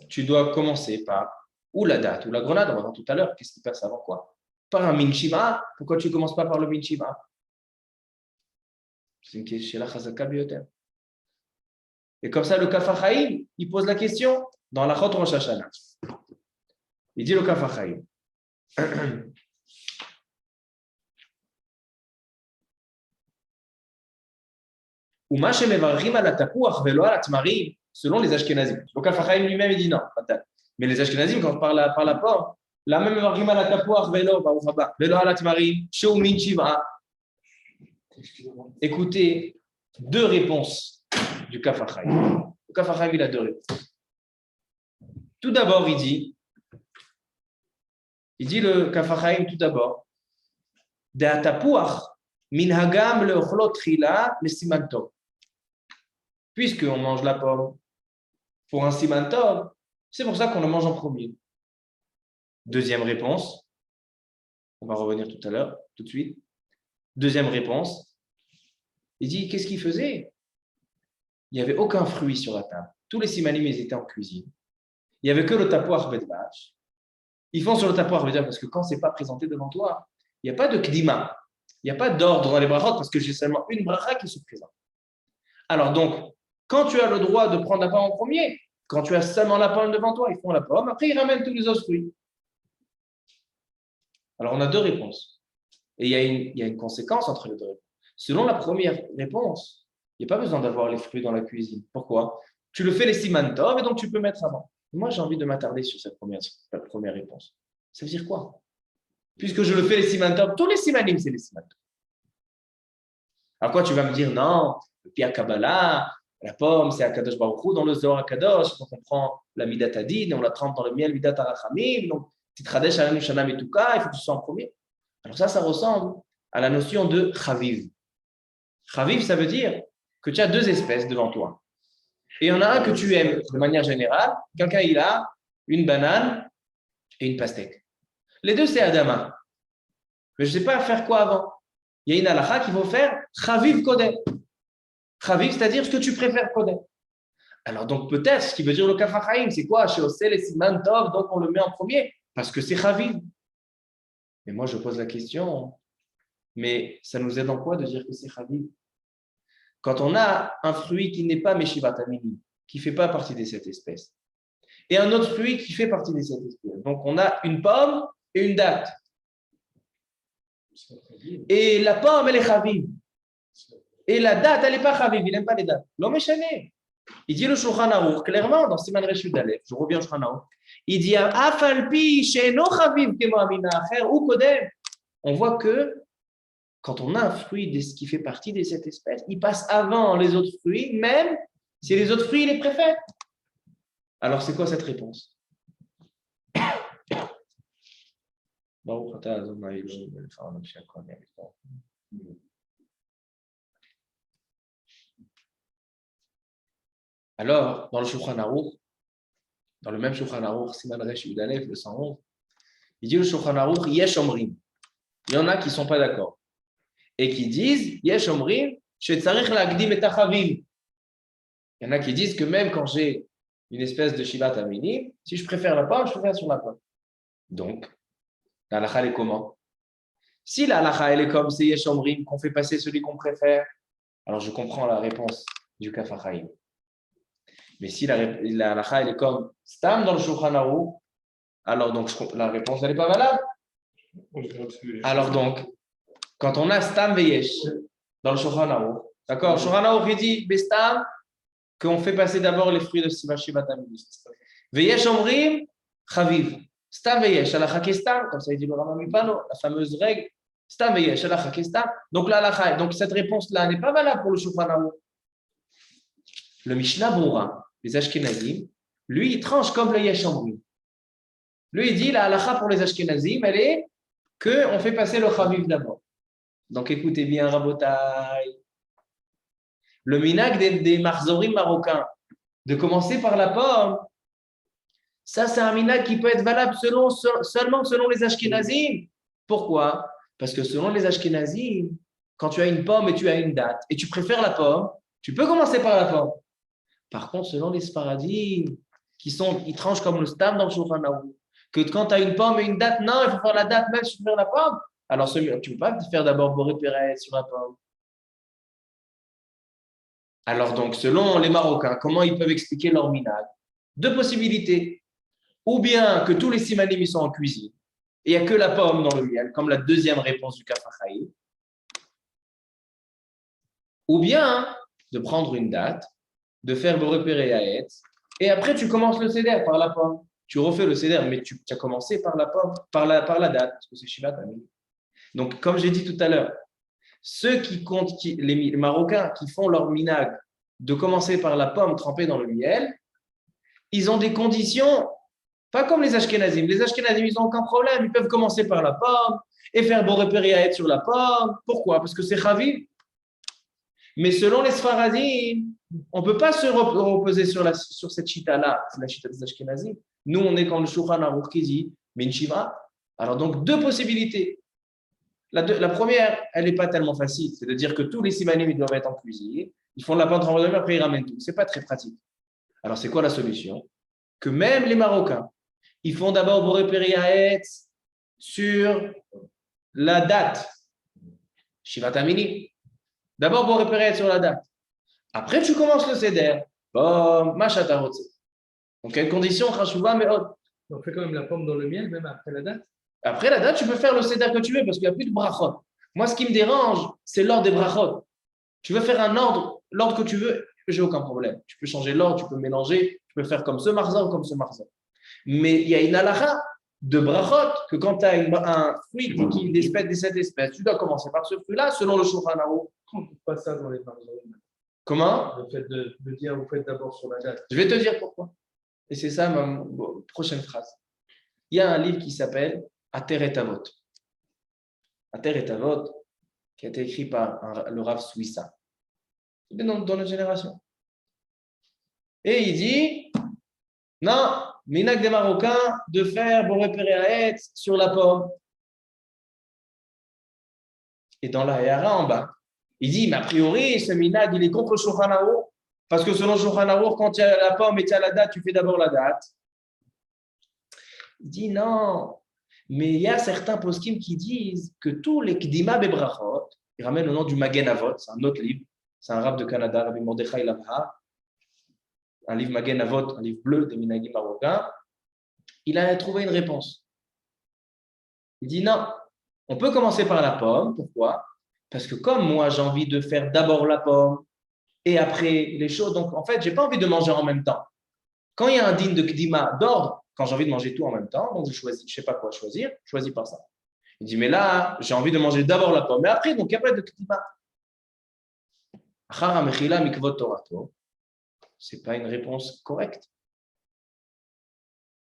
Tu dois commencer par ou la date ou la grenade, on va voir tout à l'heure, qu'est-ce qui passe avant quoi? par un minshima. Pourquoi tu ne commences pas par le minshima? C'est une question la chazaka bioter. Et comme ça, le Kaf HaChaim, il pose la question dans la Chot Rosh Hashanah. Il dit le Kaf HaChaim. Uma shemevarchim ala tapuach velo ala tmarim, selon les Ashkenazim. Le Kaf HaChaim lui-même, il dit non. Mais les Ashkenazim, quand on parle par la pomme, la même mevarchim ala tapuach velo ala tmarim, sheu min shiv'a. Écoutez, deux réponses du Kaf HaChaim. Le Kaf HaChaim, il a deux réponses. Tout d'abord, il dit le Kaf HaChaim tout d'abord, minhagam le'ochlot tchila siman tov. Puisqu'on mange la pomme pour un siman tov, c'est pour ça qu'on le mange en premier. Deuxième réponse, on va revenir tout à l'heure, tout de suite. Deuxième réponse, il dit qu'est-ce qu'il faisait? Il n'y avait aucun fruit sur la table. Tous les simanim, ils étaient en cuisine. Il n'y avait que le tapuach bedvash. Ils font sur le tapuach bedvash parce que quand ce n'est pas présenté devant toi, il n'y a pas de kdima. Il n'y a pas d'ordre dans les brachot parce que j'ai seulement une bracha qui se présente. Alors donc, quand tu as le droit de prendre la pomme en premier, quand tu as seulement la pomme devant toi, ils font la pomme, après ils ramènent tous les autres fruits. Alors on a deux réponses. Et il y a une conséquence entre les deux réponses. Selon la première réponse, il n'y a pas besoin d'avoir les fruits dans la cuisine. Pourquoi? Tu le fais les siman tov et donc tu peux mettre avant. Moi, j'ai envie de m'attarder sur cette première réponse. Ça veut dire quoi? Puisque je le fais les siman tov, tous les simanim, c'est les siman tov. Alors quoi, tu vas me dire, non, le Pia Kabbalah, la pomme, c'est Akadosh Baruch Hu, dans le Zohar Akadosh, donc on prend la Midat Adin, on la trempe dans le miel Midat Arachamim, donc Titradesh Alanu Shana Metuka, il faut que tu sois en premier. Alors ça ressemble à la notion de Chaviv. Chaviv, ça veut dire que tu as deux espèces devant toi. Et il y en a un que tu aimes de manière générale. Quelqu'un, il a une banane et une pastèque. Les deux, c'est Adama. Mais je ne sais pas faire quoi avant. Il y a une halakha qu'il faut faire Chaviv Kodeh. Chaviv, c'est-à-dire ce que tu préfères Kodeh. Alors donc peut-être, ce qui veut dire le Kaf HaChaim, c'est quoi? Chez Osel et Siman Tov, donc on le met en premier, parce que c'est Chaviv. Mais moi, je pose la question, mais ça nous aide en quoi de dire que c'est Chaviv? Quand on a un fruit qui n'est pas Meshivat Amini, qui ne fait pas partie des 7 espèces, et un autre fruit qui fait partie des 7 espèces. Donc, on a une pomme et une date. Et la pomme, elle est Chaviv. Et la date, elle n'est pas Chaviv, il n'aime pas les dates. L'homme est chané. Il dit le Shulchan Aruch, clairement, dans Siman Reshut Aleph, je reviens au Shulchan Aruch, il dit Afalpi, She'eno Chaviv, Kemo Amina Acher, ou Kodem. On voit que quand on a un fruit qui fait partie des 7 espèces, il passe avant les autres fruits, même si les autres fruits, il les préfère. Alors, c'est quoi cette réponse? Alors, dans le Shulchan Aruch, dans le même Shulchan Aruch, Siman Resh Yudalef, le 111, il dit le Shulchan Aruch, Yesh Omrim. Il y en a qui ne sont pas d'accord. Et qui disent, Yesh Omrim, Shetzarich Lagdim et Achavim. Il y en a qui disent que même quand j'ai une espèce de Shivat Amini, si je préfère la pomme, je préfère sur la pomme. Donc, la halakha, elle est comment? Si la halakha, elle est comme c'est Yesh Omrim, qu'on fait passer celui qu'on préfère, alors je comprends la réponse du Kaf HaChaim. Mais si la halakha, elle est comme Stam dans le Shulchan Aruch, alors donc la réponse, elle n'est pas valable. Alors donc, quand on a Stam Veyesh dans le Shulchan Aruch, d'accord, le Shulchan Aruch, il dit Bestam, qu'on fait passer d'abord les fruits de Shivat Amini. Veyesh Omrim, Chaviv. Stam Veyesh, halakha Kestam, comme ça il dit le Rambam Mipano, la fameuse règle, Stam Veyesh, halakha Kestam. Donc la halakha, donc cette réponse-là n'est pas valable pour le Shulchan Aruch. Le Mishnah Brura, les Ashkenazim, lui, il tranche comme le Yesh Omrim. Lui, il dit la halakha pour les Ashkenazim, elle est qu'on fait passer le Chaviv d'abord. Donc écoutez bien, Rabotai. Le minag des marzorim marocains, de commencer par la pomme, ça c'est un minag qui peut être valable seulement selon les Ashkenazim. Pourquoi? Parce que selon les Ashkenazim, quand tu as une pomme et tu as une date, et tu préfères la pomme, tu peux commencer par la pomme. Par contre, selon les Sfaradim, ils tranchent comme le Stam dans le Shulchan Aruch. Que quand tu as une pomme et une date, non, il faut faire la date même sur la pomme. Alors, tu ne peux pas faire d'abord Boré Pérez sur la pomme. Alors, donc, selon les Marocains, comment ils peuvent expliquer leur minag? Deux possibilités. Ou bien que tous les simanim ils sont en cuisine, et il n'y a que la pomme dans le miel, comme la deuxième réponse du Kafachaï. Ou bien de prendre une date, de faire Boré Pérez, et après tu commences le seder par la pomme. Tu refais le seder, mais tu as commencé par la pomme, par la date, parce que c'est Shivat Amini. Donc, comme j'ai dit tout à l'heure, ceux qui comptent, les Marocains qui font leur minag de commencer par la pomme trempée dans le miel, ils ont des conditions, pas comme les Ashkenazim. Les Ashkenazim, ils n'ont aucun problème. Ils peuvent commencer par la pomme et faire Boré Périaet sur la pomme. Pourquoi? Parce que c'est Chavim. Mais selon les Sfaradim, on ne peut pas se reposer sur cette chita-là, c'est la chita des Ashkenazim. Nous, on est quand le Shulchan Aruch qui dit Min Shiva. Alors, donc, deux possibilités. La première, elle n'est pas tellement facile. C'est de dire que tous les simanim, ils doivent être en cuisine. Ils font de la pâte en redevient, après ils ramènent tout. Ce n'est pas très pratique. Alors, c'est quoi la solution? Que même les Marocains, ils font d'abord Boré Périaet sur la date. Shivat Amini. D'abord Boré Périaet sur la date. Après, tu commences le Seder. Bon, Machatarotse. Donc, quelles conditions? Chashouva, mais on fait quand même la pomme dans le miel, même après la date. Après la date, tu peux faire le Seder que tu veux parce qu'il n'y a plus de brachot. Moi, ce qui me dérange, c'est l'ordre des brachot. Tu veux faire un ordre, l'ordre que tu veux, j'ai aucun problème. Tu peux changer l'ordre, tu peux mélanger, tu peux faire comme ce marza ou comme ce marza. Mais il y a une halakha de brachot que quand tu as un fruit de cette espèce, tu dois commencer par ce fruit-là selon le Shulchan Aruch. On ne trouve pas ça dans les marza. Comment? Le fait de dire, vous faites d'abord sur la date. Je vais te dire pourquoi. Et c'est ça ma prochaine phrase. Il y a un livre qui s'appelle Ater et Avot. Ater et Avot, qui a été écrit par le Rav Suissa. Il est dans notre génération. Et il dit, non, minag des Marocains de faire Boré Périaet sur la pomme. Et dans la Héara en bas, il dit, mais a priori, ce minag, il est contre le Shulchan Aruch, parce que selon le Shulchan Aruch, quand il y a la pomme et il y a la date, tu fais d'abord la date. Il dit, non, mais il y a certains poskim qui disent que tous les Kdima Bebrachot, il ramène le nom du Magen Avot, c'est un autre livre, c'est un rab de Canada, Rabbi Mordechai Lavha, un livre Magen Avot, un livre bleu des Minagim marocains, il a trouvé une réponse. Il dit non, on peut commencer par la pomme. Pourquoi? Parce que comme moi, j'ai envie de faire d'abord la pomme et après les choses, donc en fait, je n'ai pas envie de manger en même temps. Quand il y a un din de Kdima d'ordre, quand j'ai envie de manger tout en même temps, donc je choisis, je ne sais pas quoi choisir, je choisis par ça. Il dit, mais là, j'ai envie de manger d'abord la pomme, mais après, donc il n'y a pas de Kdima. Ce n'est pas une réponse correcte.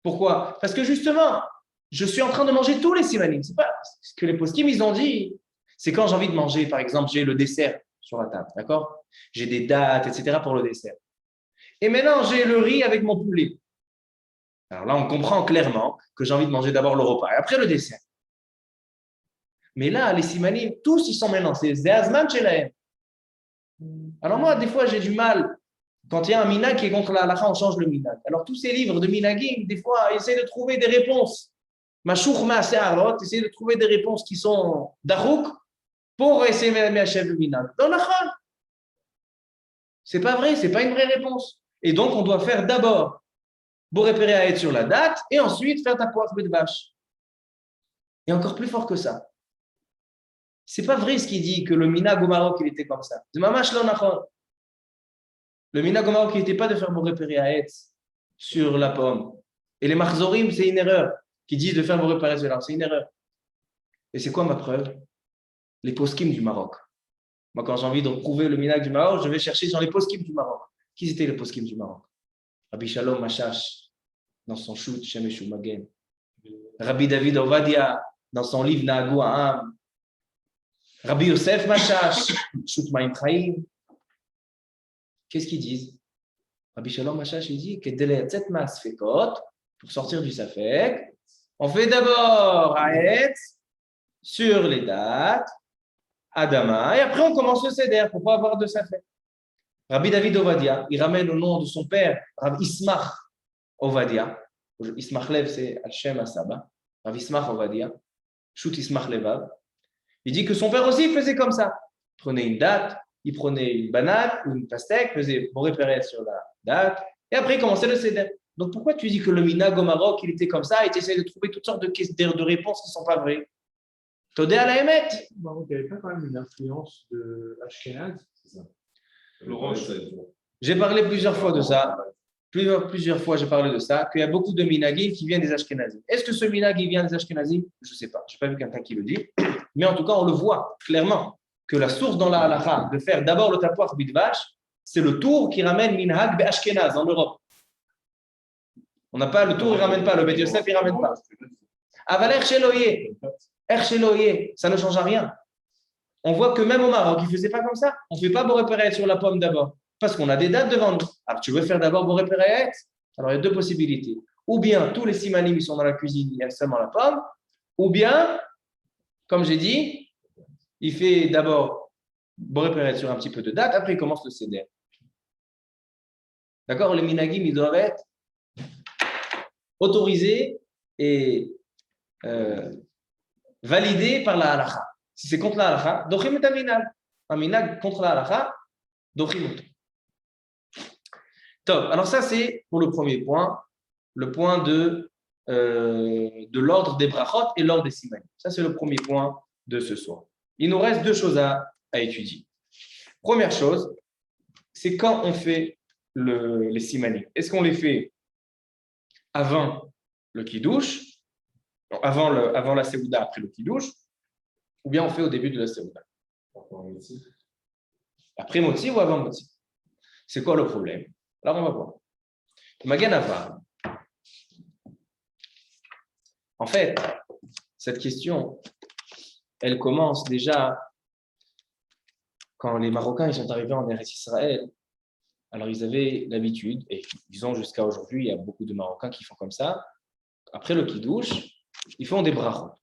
Pourquoi? Parce que justement, je suis en train de manger tous les simanim. C'est pas ce que les poskim ils ont dit. C'est quand j'ai envie de manger, par exemple, j'ai le dessert sur la table, d'accord? J'ai des dates, etc. pour le dessert. Et maintenant, j'ai le riz avec mon poulet. Alors là, on comprend clairement que j'ai envie de manger d'abord le repas et après le dessert. Mais là, les simanim, tous, ils sont maintenant. C'est Zéazman chez la haine. Alors moi, des fois, j'ai du mal. Quand il y a un minag qui est contre la halakha, on change le minag. Alors tous ces livres de minagim, des fois, essayent de trouver des réponses. Machour Maasearot, essayent de trouver des réponses qui sont darouk pour essayer de m'achever le minag. Dans la khal. C'est pas vrai, c'est pas une vraie réponse. Et donc, on doit faire d'abord Boré Périaet sur la date et ensuite faire ta poire de vache. Et encore plus fort que ça. C'est pas vrai ce qu'il dit que le minag au Maroc, il était comme ça. De mamash lo nachon. Le minag au Maroc, il n'était pas de faire Boré Périaet sur la pomme. Et les marzorim, c'est une erreur. Qui disent de faire Boré Périaet sur la pomme, c'est une erreur. Et c'est quoi ma preuve? Les poskim du Maroc. Moi, quand j'ai envie de prouver le minag du Maroc, je vais chercher dans les poskim du Maroc. Qui étaient les poskim du Maroc? Rabbi Shalom Machash, dans son shoot Shemesh Magen. Rabbi David Ovadia, dans son livre Nahagou Ha'am. Rabbi Yosef Machash, shoot Maim Chaim. Qu'est-ce qu'ils disent? Rabbi Shalom Machash, il dit que pour sortir du Safek, on fait d'abord Haet sur les dates, Adama, et après on commence le Seder pour ne pas avoir de Safek. Rabbi David Ovadia, il ramène le nom de son père, Rabbi Ismach Ovadia. Ismachlev, c'est Al-Shem Asaba. Rav Ismach, on va dire. Shoot Ismachlevav. Il dit que son père aussi faisait comme ça. Il prenait une date, il prenait une banane ou une pastèque, faisait Boré Pérez sur la date, et après il commençait le seder. Donc pourquoi tu dis que le minag au Maroc, il était comme ça, et tu essaies de trouver toutes sortes de réponses qui ne sont pas vraies? Todé à la Hémet. Il n'y avait pas quand même une influence de Ashkenaz, c'est ça? J'ai parlé plusieurs fois de ça. Plusieurs fois, j'ai parlé de ça, qu'il y a beaucoup de minagim qui viennent des Ashkenazim. Est-ce que ce minag vient des Ashkenazim? Je ne sais pas. Je n'ai pas vu quelqu'un qui le dit. Mais en tout cas, on le voit clairement que la source dans la halakha de faire d'abord le tapouach bidvash, c'est le tour qui ramène minhag be Ashkenaz en Europe. On n'a pas le tour, il ne ramène pas. Le Bet Yosef, il ne ramène pas. Aval Ercheloye, ça ne change à rien. On voit que même au Maroc, ils ne faisaient pas comme ça. On ne fait pas Boré Pérez sur la pomme d'abord. Parce qu'on a des dates devant nous. Alors, tu veux faire d'abord Boré Pérez? Alors, il y a deux possibilités. Ou bien tous les simanim ils sont dans la cuisine, il y a seulement la pomme. Ou bien, comme j'ai dit, il fait d'abord Boré Pérez sur un petit peu de date, après il commence le seder. D'accord? Les minagim, ils doivent être autorisés et validés par la halakha. Si c'est contre la halakha, dochim et aminag. Un minag contre la halakha, dochim et. Top. Alors ça, c'est pour le premier point, le point de l'ordre des brachot et l'ordre des simanim. Ça, c'est le premier point de ce soir. Il nous reste deux choses à étudier. Première chose, c'est quand on fait les simanim. Est-ce qu'on les fait avant le kiddush, avant la seouda, après le kiddush, ou bien on fait au début de la seouda? Après motzi ou avant motzi? C'est quoi le problème? Alors, on va voir. Magan Avar. En fait, cette question, elle commence déjà quand les Marocains ils sont arrivés en Eretz Israël. Alors, ils avaient l'habitude, et disons jusqu'à aujourd'hui, il y a beaucoup de Marocains qui font comme ça. Après le kiddush, ils font des brachot.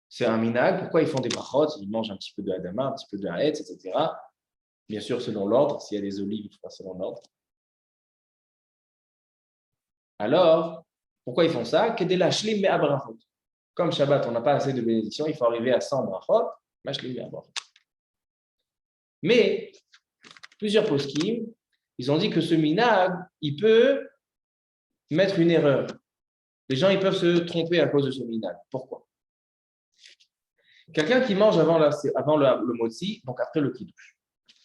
C'est un minag. Pourquoi ils font des brachot? Ils mangent un petit peu de hadama, un petit peu de haetz, etc. Bien sûr, selon l'ordre. S'il y a des olives, il faut faire selon l'ordre. Alors, pourquoi ils font ça? Comme Shabbat, on n'a pas assez de bénédictions, il faut arriver à 100 brachot. Mais, plusieurs poskim, ils ont dit que ce minag, il peut mettre une erreur. Les gens, ils peuvent se tromper à cause de ce minag. Pourquoi? Quelqu'un qui mange avant le motzi, donc après le kiddush,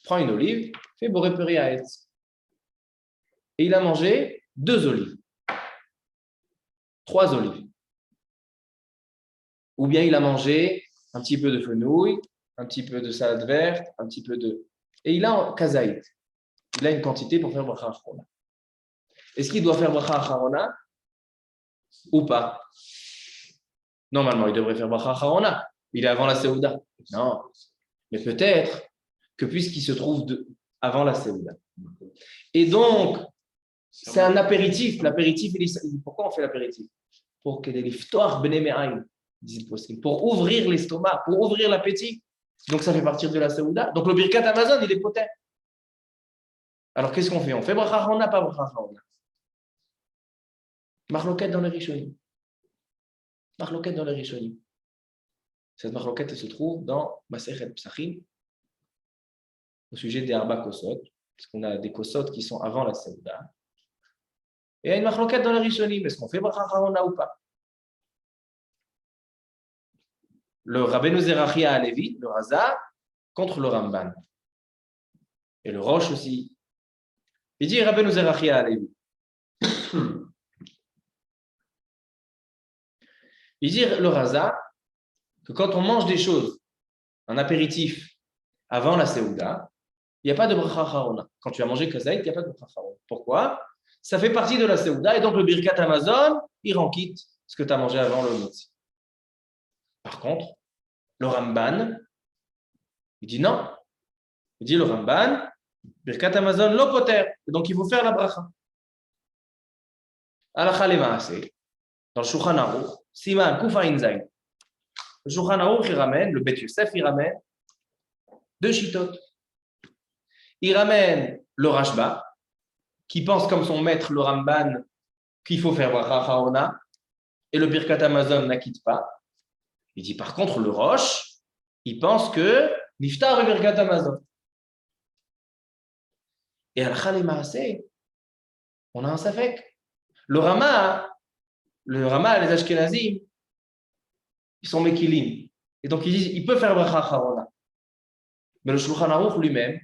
prend une olive, fait boré peri haetz. Et il a mangé 2 olives. 3 olives. Ou bien il a mangé un petit peu de fenouil, un petit peu de salade verte, un petit peu de... Et il a un kazaït. Il a une quantité pour faire bracha acharona. Est-ce qu'il doit faire bracha acharona ou pas? Normalement, il devrait faire bracha acharona. Il est avant la seouda. Non. Mais peut-être que puisqu'il se trouve avant la seouda. Et donc, c'est un apéritif. L'apéritif, pourquoi on fait l'apéritif? Pour que les liftoach bnei me'ayin, disent le poskim, pour ouvrir l'estomac, pour ouvrir l'appétit. Donc ça fait partir de la seouda. Donc le birkat Amazon, il est potent. Alors qu'est-ce qu'on fait? On fait bracha acharona, pas bracha acharona. Marloquette dans les rishonim. Marloquette dans les rishonim. Cette marloquette se trouve dans Masechet Psachim, au sujet des Arba Kosot, parce qu'on a des Kosot qui sont avant la seouda. Et il y a une marloquette dans les rishonim. Est-ce qu'on fait bracha acharona ou pas? Le Rabbeinu Zerachia Alevi, le Raza, contre le Ramban. Et le Roche aussi. Il dit Rabbeinu Zerachia Alevi. Il dit le Raza que quand on mange des choses, un apéritif, avant la Seouda, il n'y a pas de bracha acharona. Quand tu as mangé kazaït, il n'y a pas de bracha acharona. Pourquoi? Ça fait partie de la Seouda et donc le birkat Amazon, il rend quitte ce que tu as mangé avant le motzi. Par contre, le Ramban, il dit non. Il dit le Ramban, birkat Amazon lo poter. Donc il faut faire la bracha. Alacha lemaaseh, dans le Shulchan Aruch, Siman Kuf Ayin Zayin. Le Shulchan Aruch, il ramène, le Bet Yosef, il ramène 2 shitot. Il ramène le Rashba, qui pense comme son maître, le Ramban, qu'il faut faire bracha Harona et le Birkat Hamazon n'acquitte pas. Il dit par contre, le Roche, il pense que Niftar et Birkat Hamazon. Et Al-Khal et Maaseh, on a un Safek. Le Rama, les Ashkenazim, ils sont Mekilim. Et donc ils disent, il peut faire bracha Harona. Mais le Shulchan Aruch lui-même,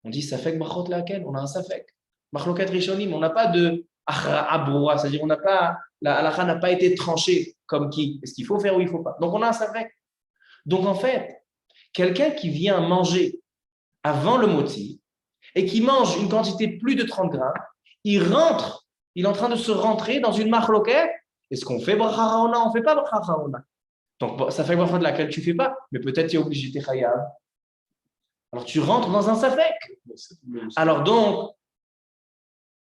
on dit Safek Brachot Laken, on a un Safek. Machloket Rishonim, on n'a pas de Achra'a Broua, c'est-à-dire on n'a pas, la halakha n'a pas été tranchée comme qui, est-ce qu'il faut faire ou il ne faut pas. Donc on a un Safek. Donc en fait, quelqu'un qui vient manger avant le moti et qui mange une quantité plus de 30 grammes, il rentre, il est en train de se rentrer dans une machloket. Est-ce qu'on fait bracha Harona, on ne fait pas bracha Harona? Donc ça fait bracha de laquelle tu ne fais pas, mais peut-être tu es obligé de chayav. Alors tu rentres dans un Safek. Alors donc,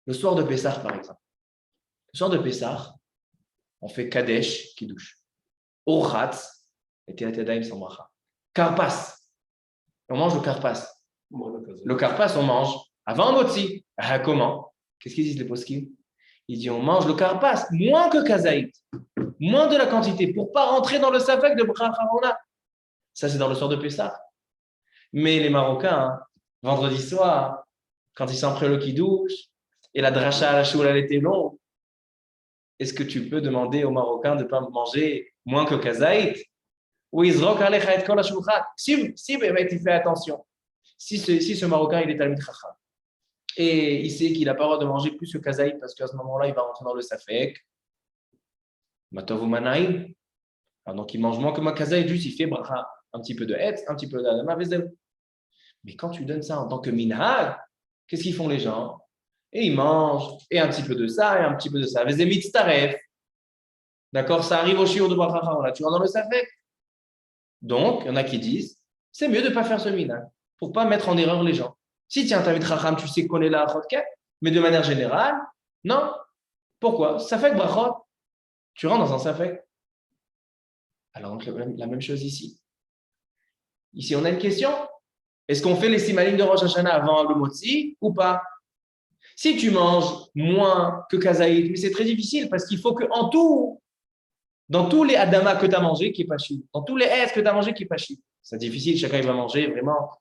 le soir de Pessah, par exemple. Le soir de Pessah, on fait Kadesh, Kiddush. Orchatz, et Tilat Yadayim sans bracha. Karpas. On mange le karpas. Le karpas, on mange avant Motzi. Ah, comment? Qu'est-ce qu'ils disent les poskim? Ils disent on mange le karpas moins que kazaït, moins de la quantité, pour ne pas rentrer dans le Safek de bracha Harona. Ça, c'est dans le soir de Pessah. Mais les Marocains, vendredi soir, quand ils sont après le Kiddush, et la dracha à la choule, elle était longue, est-ce que tu peux demander aux Marocains de ne pas manger moins que kazaït? Ou Izrok alecha et kol hashulchan. Si, il fait attention. Si ce Marocain, il est Talmid Chacham, et il sait qu'il n'a pas le droit de manger plus que kazaït, parce qu'à ce moment-là, il va rentrer dans le Safek, Matov ou Manaïm. Donc, il mange moins que ma kazaït, juste il fait bracha, un petit peu de hetz, un petit peu d'adama, vezel. Mais quand tu donnes ça en tant que minhag, qu'est-ce qu'ils font les gens? Et ils mangent, et un petit peu de ça, et un petit peu de ça. Vezemit taref. D'accord? Ça arrive au shiur de bracha Harona, tu rentres dans le Safek. Donc, il y en a qui disent, c'est mieux de ne pas faire ce minhag, pour ne pas mettre en erreur les gens. Si tu as un Talmid Chacham, tu sais qu'on est là à Chodket, mais de manière générale, non. Pourquoi? Safek brachot. Tu rentres dans un Safek. Alors, donc, la même chose ici. Ici, on a une question. Est-ce qu'on fait les simanim de Rosh Hashanah avant le Motzi ou pas? Si tu manges moins que kazaït, mais c'est très difficile parce qu'il faut qu'en tout, dans tous les adama que tu as mangé, qui est pas chi, dans tous les s que tu as mangé, qui est pas chi. C'est difficile, chacun il va manger vraiment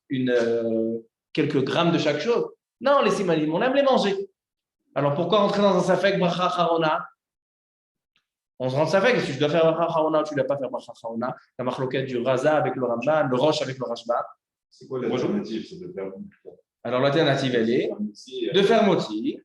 quelques grammes de chaque chose. Non, les simanim, on aime les manger. Alors pourquoi rentrer dans un safek bracha harona? On se rend safek, est-ce que tu dois faire bracha harona ou tu ne dois pas faire bracha harona? La machloquette du Raza avec le Ramban, le Roche avec le Rashba. C'est quoi l'alternative? Alors l'alternative, elle est de faire moti.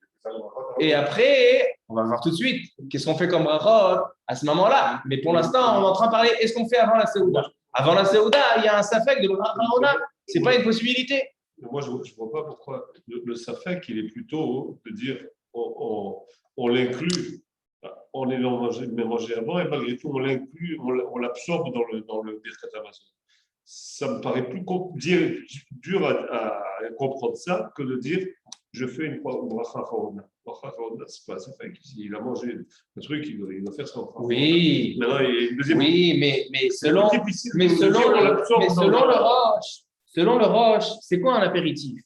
Et après, on va voir tout de suite qu'est-ce qu'on fait comme brachot à ce moment-là. Mais pour l'instant, on est en train de parler, est-ce qu'on fait avant la Seouda? Avant la Seouda, il y a un safek de bracha harona. Ce n'est pas une possibilité. Moi, je ne vois pas pourquoi. Le safek, il est plutôt de dire on l'inclut. On est mélangé avant et malgré tout, on l'inclut, on l'absorbe dans le Birkat Hamazon. Ça me paraît plus dur à comprendre ça que de dire je fais une bracha harona. Bracha harona, c'est pas ça. Il a mangé un truc, il doit faire son bracha. Oui. Maintenant, oui, mais selon le Roche, c'est quoi un apéritif?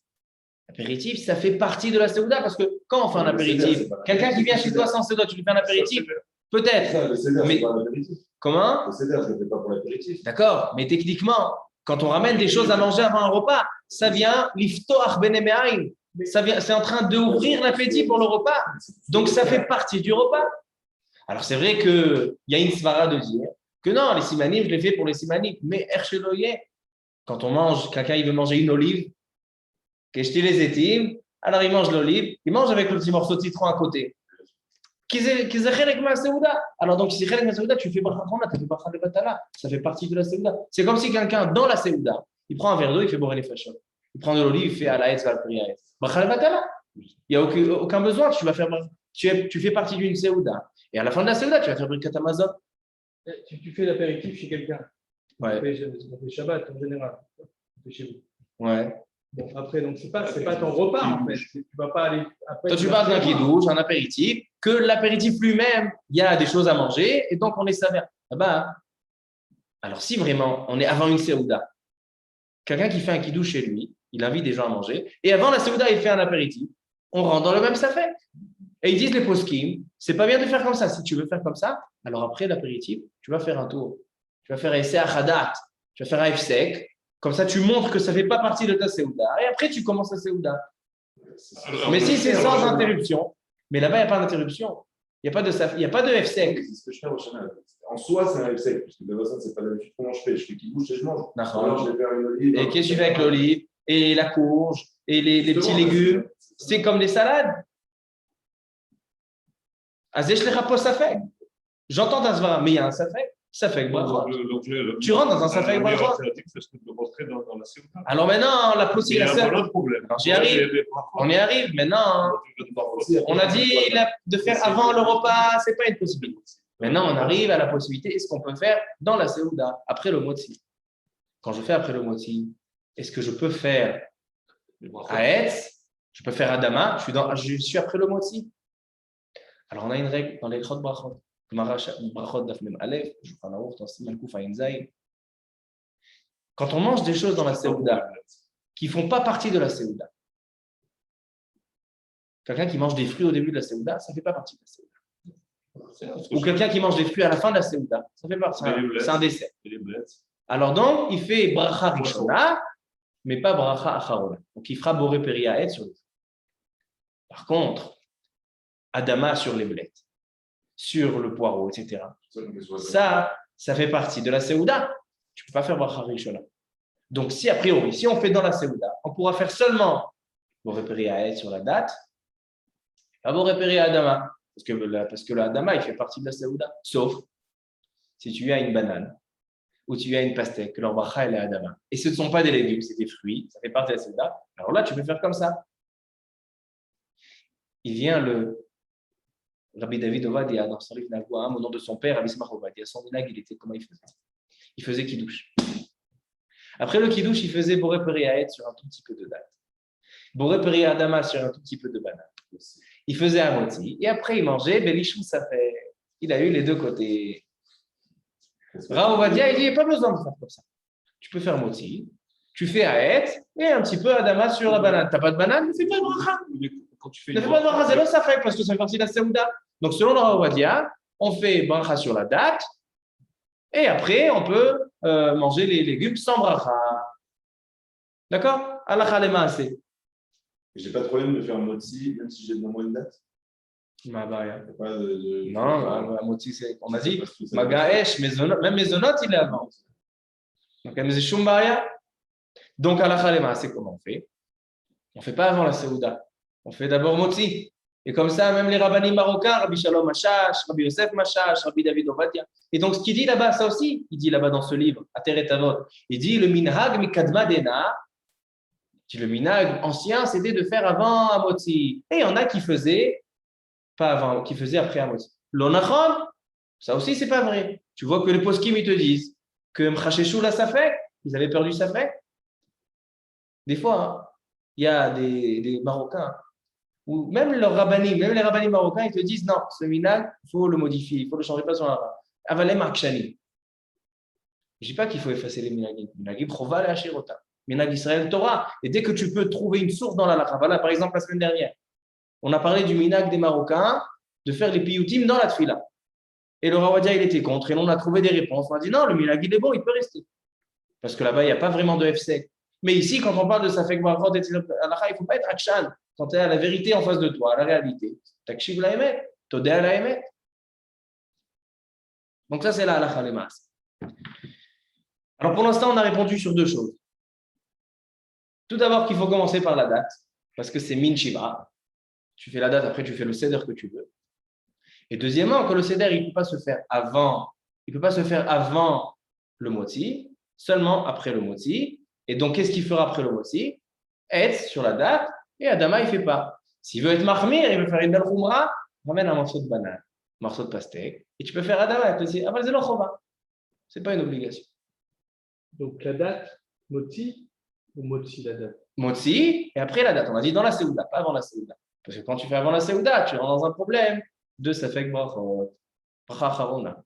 Apéritif, ça fait partie de la Seouda parce que quand on fait un apéritif, quelqu'un qui vient chez toi sans Seouda, tu lui fais un apéritif? Peut-être. Mais comment? Le seder, je ne le fais pas pour l'apéritif. D'accord, mais techniquement, quand on ramène des choses à manger avant un repas, ça vient l'iftoach benemeaim. C'est en train d'ouvrir l'appétit pour le repas. Donc ça fait partie du repas. Alors c'est vrai qu'il y a une svara de dire que non, les simanim, je les fais pour les simanim. Mais ercheloye, quand on mange, quelqu'un il veut manger une olive, qu'est-ce les étimes, alors il mange l'olive, il mange avec le petit morceau de citron à côté. Alors donc, si tu fais bracha harona, tu fais bracha de batala. Ça fait partie de la Seouda. C'est comme si quelqu'un, dans la Seouda, il prend un verre d'eau, il fait boire les fachos. Il prend de l'olive, il fait à la etz, bracha de batala. Il n'y a aucun besoin. Tu fais partie d'une Seouda. Et à la fin de la Seouda, tu vas faire Birkat Hamazon. Tu fais l'apéritif chez quelqu'un. Ouais. On fait Shabbat en général. On fait chez vous. Ouais. Bon, après, donc c'est pas ton repas en fait. Tu vas pas aller. Après, toi, tu parles d'un kidouche, un apéritif, que l'apéritif lui-même, il y a des choses à manger, et donc on les s'avère. Ah bah, alors si vraiment on est avant une Seouda, quelqu'un qui fait un kidouche chez lui, il invite des gens à manger, et avant la Seouda, il fait un apéritif, on rentre dans le même safek. Et ils disent les poskim, c'est pas bien de faire comme ça. Si tu veux faire comme ça, alors après l'apéritif, tu vas faire un tour. Tu vas faire un essai à Khadat, tu vas faire un F-sec. Comme ça, tu montres que ça ne fait pas partie de ta Seouda. Et après, tu commences la Seouda. Mais si c'est sans interruption, mais là-bas, il n'y a pas d'interruption. Il n'y a pas de F-sec. C'est ce que je fais au Shana. En soi, c'est un F-sec, parce que de toute façon, c'est pas d'habitude comment je fais. Je fais qui bouge et je mange. Alors, je vais faire une olive. Et qu'est-ce que tu fais avec l'olive et la courge et les petits légumes? C'est comme les salades. J'entends ta svara, mais il y a un safek brachot. Tu rentres dans un safek brachot. Alors maintenant, la possibilité. J'y arrive. On y arrive. Maintenant, on a dit de faire avant le repas, c'est pas une possibilité. Maintenant, on arrive à la possibilité. Est-ce qu'on peut faire dans la Seouda après le motzi? Quand je fais après le motzi, est-ce que je peux faire Haetz? Je peux faire Adama. Je suis après le motzi. Alors, on a une règle dans les Chod Brachot. Quand on mange des choses dans la Seouda qui ne font pas partie de la Seouda, quelqu'un qui mange des fruits au début de la Seouda, ça ne fait pas partie de la Seouda. Ou quelqu'un qui mange des fruits à la fin de la Seouda, ça fait partie. C'est un dessert. Alors donc, il fait Bracha Rishona, mais pas Bracha Acharona. Donc, il fera Boré Periaet sur les fruits. Par contre, Adama sur les blettes, sur le poireau, etc. Ça fait partie de la Seouda. Tu ne peux pas faire Bracha Rishona. Donc, si a priori, si on fait dans la Seouda, on pourra faire seulement Boré Periaet sur la date, pas Boré Periaet Adama. Parce que l'Adama, il fait partie de la Seouda. Sauf si tu as une banane ou tu as une pastèque, leur bracha, elle est Adama. Et ce ne sont pas des légumes, c'est des fruits, ça fait partie de la Seouda. Alors là, tu peux faire comme ça. Il vient le Rabbi David Ovadia dans son livre Nagouam, au nom de son père, Rabbi Smach Ovadia. Son minag, il était comment il faisait? Il faisait Kiddush. Après le Kiddush, il faisait Boré Periaet sur un tout petit peu de date. Boré Periaet Adama sur un tout petit peu de banane. Il faisait Amoti, et après il mangeait Belishou Safé. Il a eu les deux côtés. Raovadia, il dit, il n'y a pas besoin de faire comme ça. Tu peux faire Moti, tu fais Haet, et un petit peu Adama sur la banane. Tu n'as pas de banane, ne fais pas de bracha. Ne fais pas de bracha, c'est le Safé, parce que ça fait partie de la Seouda. Donc selon le Raovadia, on fait bracha sur la date, et après on peut manger les légumes sans bracha. D'accord? Allah Khalema, c'est. J'ai pas de problème de faire un motzi, même si j'ai devant moi une date. Ma baria. Non, motzi, c'est. On a dit, Magaesh, même Mezonot, il est avant. Donc, donc à la Khalema, c'est comment on fait? On ne fait pas avant la Seouda. On fait d'abord motzi. Et comme ça, même les rabbanim marocains, Rabbi Shalom Machash, Rabbi Yosef Machash, Rabbi David Ovadia. Et donc, ce qu'il dit là-bas, ça aussi, il dit là-bas dans ce livre, Ateret Avot, il dit le minhag mikadma dena. Le minhag ancien, c'était de faire avant Amotzi. Et il y en a qui faisaient, pas avant, qui faisaient après Amotzi. L'onachon, ça aussi, c'est pas vrai. Tu vois que les poskim, ils te disent que Mchasheshu la Safek, ils avaient perdu Safek. Des fois, hein, il y a des Marocains, ou même les rabbanim marocains, ils te disent non, ce minhag, il faut le modifier, il faut le changer, pas sur un Avalem Akshani. Je ne dis pas qu'il faut effacer les minhagim. Minhagim, Chova et Hashirota. Minhag Israël Torah. Et dès que tu peux trouver une source dans la halakha, voilà, par exemple, la semaine dernière, on a parlé du minhag des Marocains de faire les piyutim dans la tfila. Et le Rawadia, il était contre. Et on a trouvé des réponses. On a dit non, le minhag, il est bon, il peut rester. Parce que là-bas, il n'y a pas vraiment de FC. Mais ici, quand on parle de Safek Barachot et halakha, il ne faut pas être akshan. Quand tu as la vérité en face de toi, la réalité. Takshiv la emet, todea la emet. Donc ça, c'est la halakha les masses. Alors pour l'instant, on a répondu sur deux choses. Tout d'abord qu'il faut commencer par la date, parce que c'est min shiva. Tu fais la date, après tu fais le seder que tu veux. Et deuxièmement, que le seder, il ne peut pas se faire avant, le moti, seulement après le moti. Et donc, qu'est-ce qu'il fera après le moti? Être sur la date, et Adama, il ne fait pas. S'il veut être mahmir, il veut faire une belle khumra, ramène un morceau de banane, un morceau de pastèque, et tu peux faire Adama. Ce n'est pas une obligation. Donc la date, moti ou moti la date? Motzi, et après la date. On a dit dans la Seouda, pas avant la Seouda. Parce que quand tu fais avant la Seouda, tu rentres dans un problème de Safek Brachot, Bracha Acharona.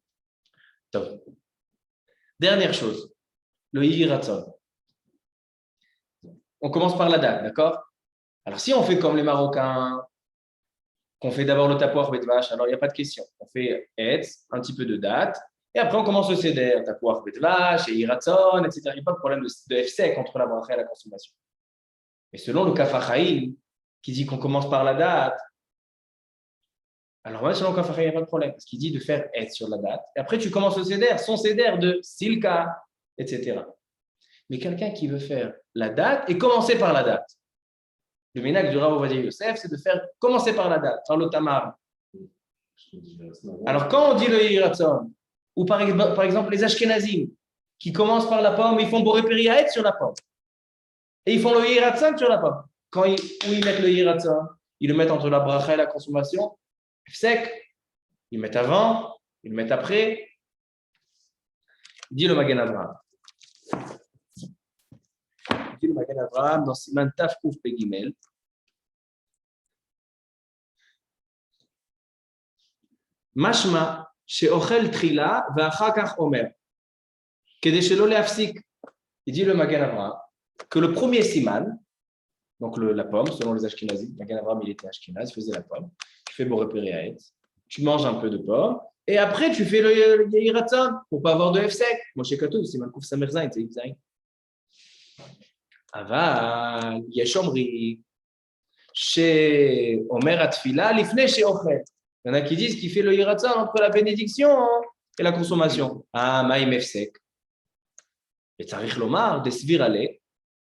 Dernière chose, le Yiratzon. On commence par la date, d'accord? Alors si on fait comme les Marocains, qu'on fait d'abord le tapouach betvash, alors il n'y a pas de question. On fait etz, un petit peu de date, et après on commence le seder, tapouach betvash, et iratzon, etc. Il n'y a pas de problème de FSEC entre la bracha et la consommation. Mais selon le Kaf HaChaim, qui dit qu'on commence par la date, alors même selon le Kaf HaChaim, il n'y a pas de problème, parce qu'il dit de faire etz sur la date, et après tu commences le seder, son seder de silka, etc. Mais quelqu'un qui veut faire la date et commencer par la date. Le ménage du Rav Ovadia Yosef, c'est de faire commencer par la date, par le tamar. Alors, quand on dit le Yiratzon, ou par exemple les Ashkenazim, qui commencent par la pomme, ils font Boré Periaet sur la pomme. Et ils font le Yiratzon sur la pomme. Où ils mettent le Yiratzon, ils le mettent entre la bracha et la consommation. Sec, ils le mettent avant, ils le mettent après. Dit le Magen Avraham. Dit le Magen Avraham dans Siman Taf Kouf Pegimel. Mashma she'ochel trila ve'achar kach omer. Kedei shelo le'afsik. Il dit le Magen Avraham que le premier siman, donc la pomme, selon les Ashkenazim, Magen Avraham il était Ashkenaz, il faisait la pomme. Tu fais Boré Periaet, tu manges un peu de pomme, et après tu fais le Yiratzon pour pas avoir de Hefsek. Moshe Katouf, Siman Kouf Samer Zayin, c'est Zayin. Aval, yesh omri, she'omer atfila lifnei she'ochel. Il y en a qui disent qu'il fait le Yiratzon entre la bénédiction et la consommation. Ah, maïm Hefsek. Et tzarich lomar, des svir ale,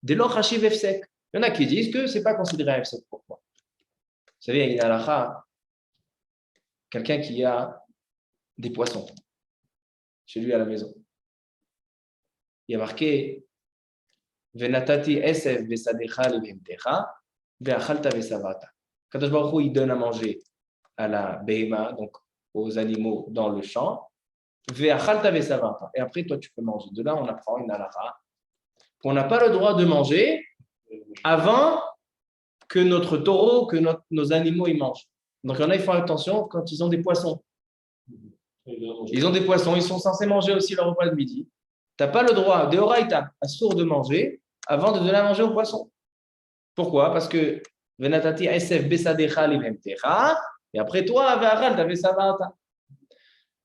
de lo chashiv Hefsek. Il y en a qui disent que ce n'est pas considéré un Hefsek. Pourquoi? Vous savez, il y a une halakha, quelqu'un qui a des poissons chez lui à la maison. Il y a marqué Venatati esef besadecha lebhemtecha ve'achalta vesavata. Kadosh Baruch Hu, il donne à manger à la behema, donc aux animaux dans le champ, ve'achalta vesavata. Et après, toi, tu peux manger. De là, on apprend une halakha qu'on n'a pas le droit de manger avant que notre taureau, que nos animaux ils mangent. Donc, il y en a, ils font attention quand ils ont des poissons. Ils ont des poissons, ils sont censés manger aussi leur repas de midi. Tu n'as pas le droit, de oraïta, à sourd de manger avant de donner à manger aux poissons. Pourquoi? Parce que venatati esef besadecha livemtecha, et après toi, ve'achal ta vesavata.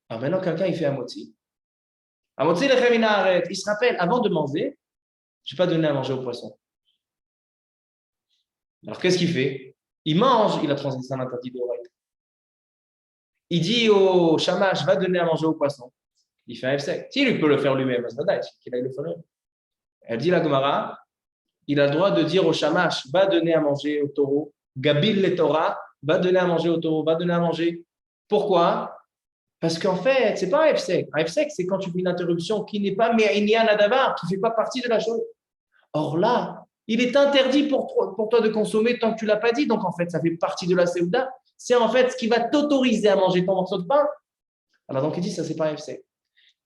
Alors maintenant, quelqu'un il fait un motzi. Un motzi lechem min haaretz. Il se rappelle, avant de manger, je n'ai pas donné à manger aux poissons. Alors qu'est-ce qu'il fait? Il mange, il a transgressé un interdit de oraïta. Il dit au shamash, va donner à manger aux poissons. Il fait un F-sec. S'il peut le faire lui-même, qu'il aille le faire lui-même. Elle dit la Gemara, il a le droit de dire au shamash, va donner à manger au taureau. Gabil le Torah, va donner à manger au taureau, va donner à manger. Pourquoi? Parce qu'en fait, ce n'est pas un F-sec. Un F-sec, c'est quand tu fais une interruption qui n'est pas me'inyan adavar, qui ne fait pas partie de la chose. Or là, il est interdit pour toi de consommer tant que tu ne l'as pas dit. Donc en fait, ça fait partie de la Séouda. C'est en fait ce qui va t'autoriser à manger ton morceau de pain. Alors donc il dit, ça c'est pas un F-sec.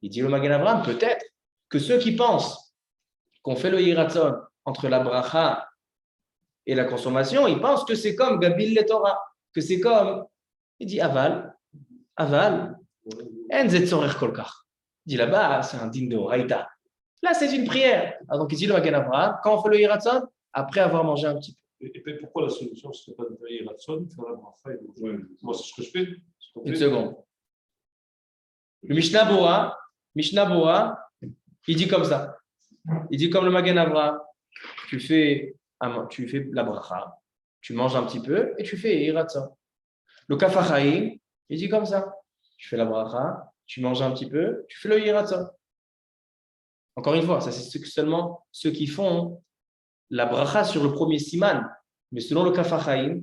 Il dit le Magen Avraham, peut-être que ceux qui pensent qu'on fait le Yiratzon entre la bracha et la consommation, ils pensent que c'est comme Gabil le Torah, que c'est comme, il dit aval, en zet sorer kolkar. Il dit là-bas, c'est un digne de Oraïta. Là, c'est une prière. Alors donc il dit le Magen Avraham, quand on fait le Yiratzon, après avoir mangé un petit peu. Et puis pourquoi la solution, ce n'est pas de faire Yiratzon, faire la bracha et manger? Moi, c'est ce que je fais. Une seconde. Le Mishnah Bora, il dit comme ça. Il dit comme le Magen Avraham, tu fais la bracha, tu manges un petit peu et tu fais Yiratzon. Le Kaf HaChaim, il dit comme ça. Tu fais la bracha, tu manges un petit peu, tu fais le Yiratzon. Encore une fois, ça c'est seulement ceux qui font la bracha sur le premier siman. Mais selon le Kaf HaChaim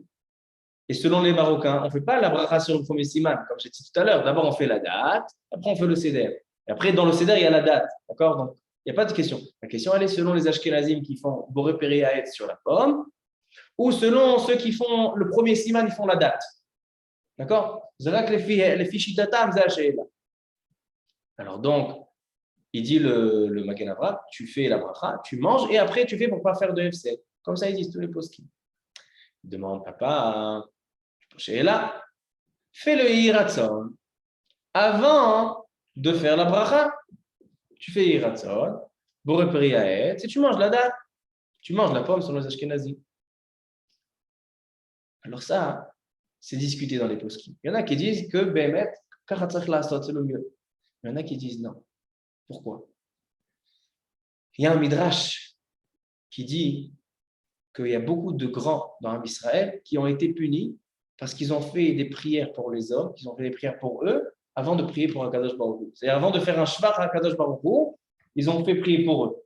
et selon les Marocains, on ne fait pas la bracha sur le premier siman, comme j'ai dit tout à l'heure. D'abord, on fait la date, après, on fait le seder. Et après, dans le seder, il y a la date. D'accord? Donc, il n'y a pas de question. La question, elle est selon les Ashkenazim qui font Boré Periaet sur la pomme, ou selon ceux qui font le premier siman, ils font la date. D'accord? Les fichitatam, alors donc, il dit le Magen Avraham, tu fais la bracha, tu manges, et après, tu fais pour ne pas faire de FC. Comme ça, ils disent tous les poskim. Il demande, papa, et là, fais le Yiratzon avant de faire la bracha. Tu fais Yiratzon, Boré Periaet, et tu manges la date. Tu manges la pomme selon les Ashkenazim. Alors ça, c'est discuté dans les poskim. Il y en a qui disent que Bémet, Karatzach Lasot, c'est le mieux. Il y en a qui disent non. Pourquoi? Il y a un midrash qui dit qu'il y a beaucoup de grands dans Israël qui ont été punis parce qu'ils ont fait des prières pour les hommes, qu'ils ont fait des prières pour eux, avant de prier pour Akadosh Baruch Hu. C'est-à-dire avant de faire un shvar à Akadosh Baruch Hu, ils ont fait prier pour eux.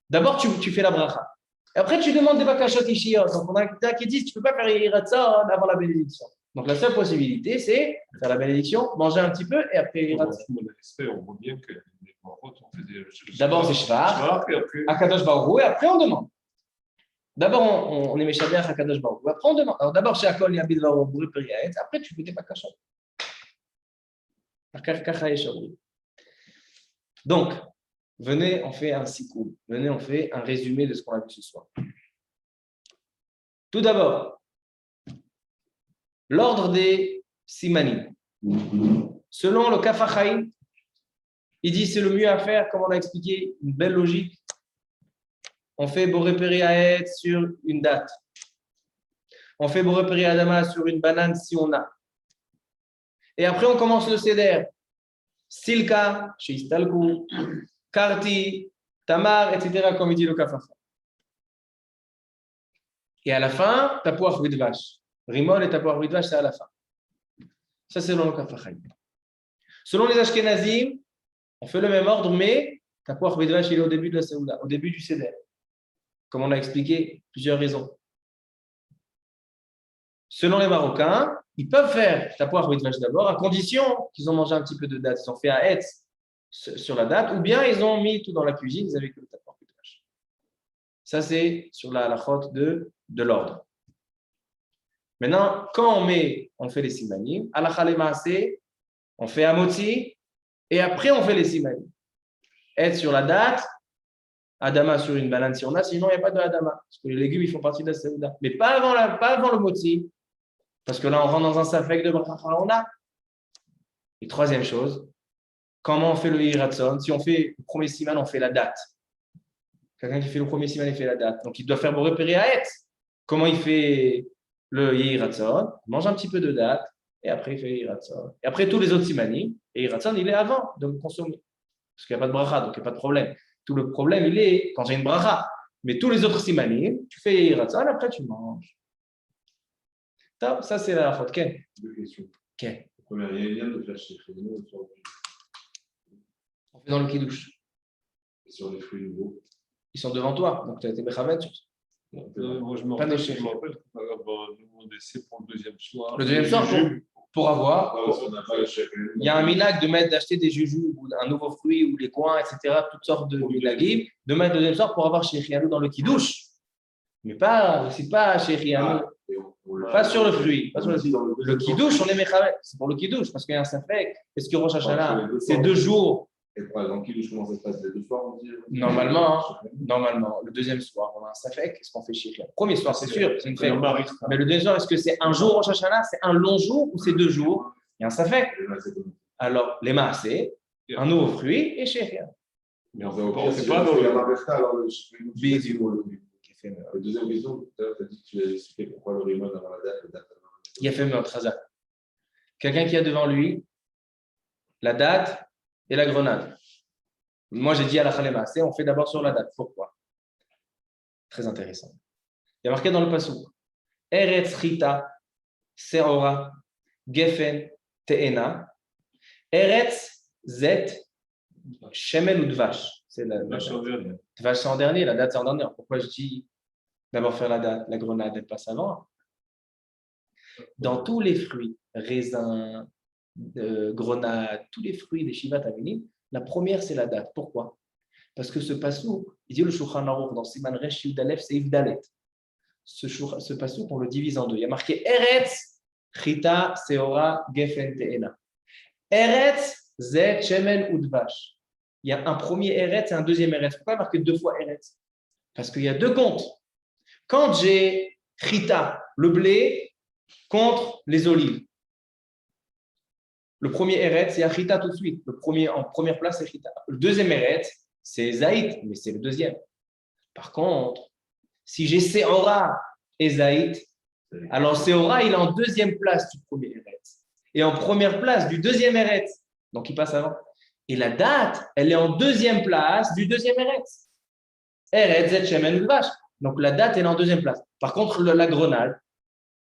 D'abord, tu fais la bracha. Et après, tu demandes des bakashot ishiyot. Donc, on a qui disent tu ne peux pas faire Yiratzon avant la bénédiction. Donc, la seule possibilité, c'est faire la bénédiction, manger un petit peu et après Yiratzon. On voit bien que les marottes ont fait des. D'abord, c'est shvar, Akadosh Baruch Hu, et après, on demande. D'abord, on est méchaber à Akadosh Baruch Hu. Après, on demande. Alors, d'abord, chez Akol Yabid Baruch Hu, après, tu fais des bakashot. Donc, venez, on fait un sikoum. Venez, on fait un résumé de ce qu'on a vu ce soir. Tout d'abord, l'ordre des simanim. Selon le Kaf HaChaim, il dit c'est le mieux à faire, comme on a expliqué, une belle logique. On fait Boré Peri Haet sur une date. On fait Boré Peri Adama sur une banane si on a. Et après, on commence le Seder. Silka, Sheistalku, Karti, Tamar, etc., comme il dit le Kaf HaChaim. Et à la fin, Tapuach Vidvash. Rimon et Tapuach Vidvash, c'est à la fin. Ça, c'est selon le Kaf HaChaim. Selon les Ashkenazim, on fait le même ordre, mais Tapuach Vidvash, il est au début de la Seouda, au début du Seder. Comme on a expliqué, plusieurs raisons. Selon les Marocains, ils peuvent faire Tapuach Vidvash d'abord, à condition qu'ils ont mangé un petit peu de date. Ils ont fait un Hetz sur la date, ou bien ils ont mis tout dans la cuisine, ils avaient que le Tapuach Vidvash. Ça, c'est sur la halachot de l'ordre. Maintenant, quand on fait les simanim, halacha lemaaseh, on fait amotzi, et après on fait les simanim. Être sur la date, adama sur une banane si on a, sinon il n'y a pas de adama, parce que les légumes ils font partie de la seouda. Mais pas avant le motzi, parce que là on rentre dans un safek de bracha on a. Et troisième chose, comment on fait le hiratzon? Si on fait le premier siman, on fait la date. Quelqu'un qui fait le premier siman, il fait la date. Donc il doit faire boré peri haet. Comment il fait le Yehiratzon? Il mange un petit peu de date, et après il fait Yehiratzon. Et après tous les autres simanim, et Yehiratzon, il est avant de le consommer. Parce qu'il n'y a pas de bracha, donc il n'y a pas de problème. Tout le problème, il est quand j'ai une bracha. Mais tous les autres simanim, tu fais Yehiratzon, après tu manges. Top, ça c'est la faute. Ken. Deux questions. Ken. La première, il y a bien de faire chez Frédino On fait dans le kidouche. sur les fruits nouveaux. Ils sont devant toi, donc tu as été Bechavet sur ça. Moi, je me rappelle nous on essaie pour le deuxième soir. Le deuxième soir, pour avoir. Il y a un minag d'acheter des jujubes ou un nouveau fruit ou les coins, etc., toutes sortes de minagim, de mettre le deuxième soir pour avoir chez Rianou dans le kidouche. Mais c'est pas chez Rianou. Pas sur le fruit. Pas sur le kidouche, on est Mechavet. C'est pour le kidouche, parce qu'il y a un safek. Est-ce que Rosh Hashanah, c'est 2 jours? Et par exemple, kidouche, comment ça se passe les 2 soirs, on dit? Normalement, le deuxième soir, on a un safek. Qu'est-ce qu'on fait chez Rianou? Premier soir, c'est sûr, c'est une fête. Mais le deuxième soir, est-ce que c'est un jour Rosh Hashanah, c'est un long jour ou c'est 2 jours? Il y a un safek. Alors, les maaseh, un nouveau fruit et chez Rianou. Mais on sait pas dans le Maberta, alors le Le deuxième question, tout à l'heure, tu as dit que tu as expliqué pourquoi le rimon avant la date. Il a fait notre hasard. Quelqu'un qui a devant lui la date et la grenade. Moi, j'ai dit à la Khalema, on fait d'abord sur la date. Pourquoi? Très intéressant. Il y a marqué dans le passage Eretz Chita, Seora, Gefen, Te'ena, Eretz Zet, Shemen ou Dvash. C'est la date. Dvash, c'est en dernier, la date, c'est en dernier. Pourquoi je dis d'abord faire la date? La grenade, elle passe avant. Dans tous les fruits, raisins, grenades, tous les fruits des Shivat Aminim, la première, c'est la date. Pourquoi? Parce que ce passou, il dit le Shulchan Aruch dans Siman Resh Yudalef, c'est Dalet. Ce passou, on le divise en deux. Il y a marqué Eretz, Chita, Seora, Gefen, Te'ena. Eretz, Zet, Shemen, Udvash. Il y a un premier Eretz et un deuxième Eretz. Pourquoi il y a marqué 2 fois Eretz? Parce qu'il y a 2 comptes. Quand j'ai Chita, le blé, contre les olives, le premier Eretz, c'est Achita tout de suite. Le premier, en première place, c'est Achita. Le deuxième Eretz, c'est Zaït, mais c'est le deuxième. Par contre, si j'ai Seora et Zaït, Alors, Seora, il est en deuxième place du premier Eretz. Et en première place du deuxième Eretz. Donc, il passe avant. Et la date, elle est en deuxième place du deuxième Eretz. Eretz, Zet, Shemen, Udvash. Donc, la date, elle est en deuxième place. Par contre, la grenade,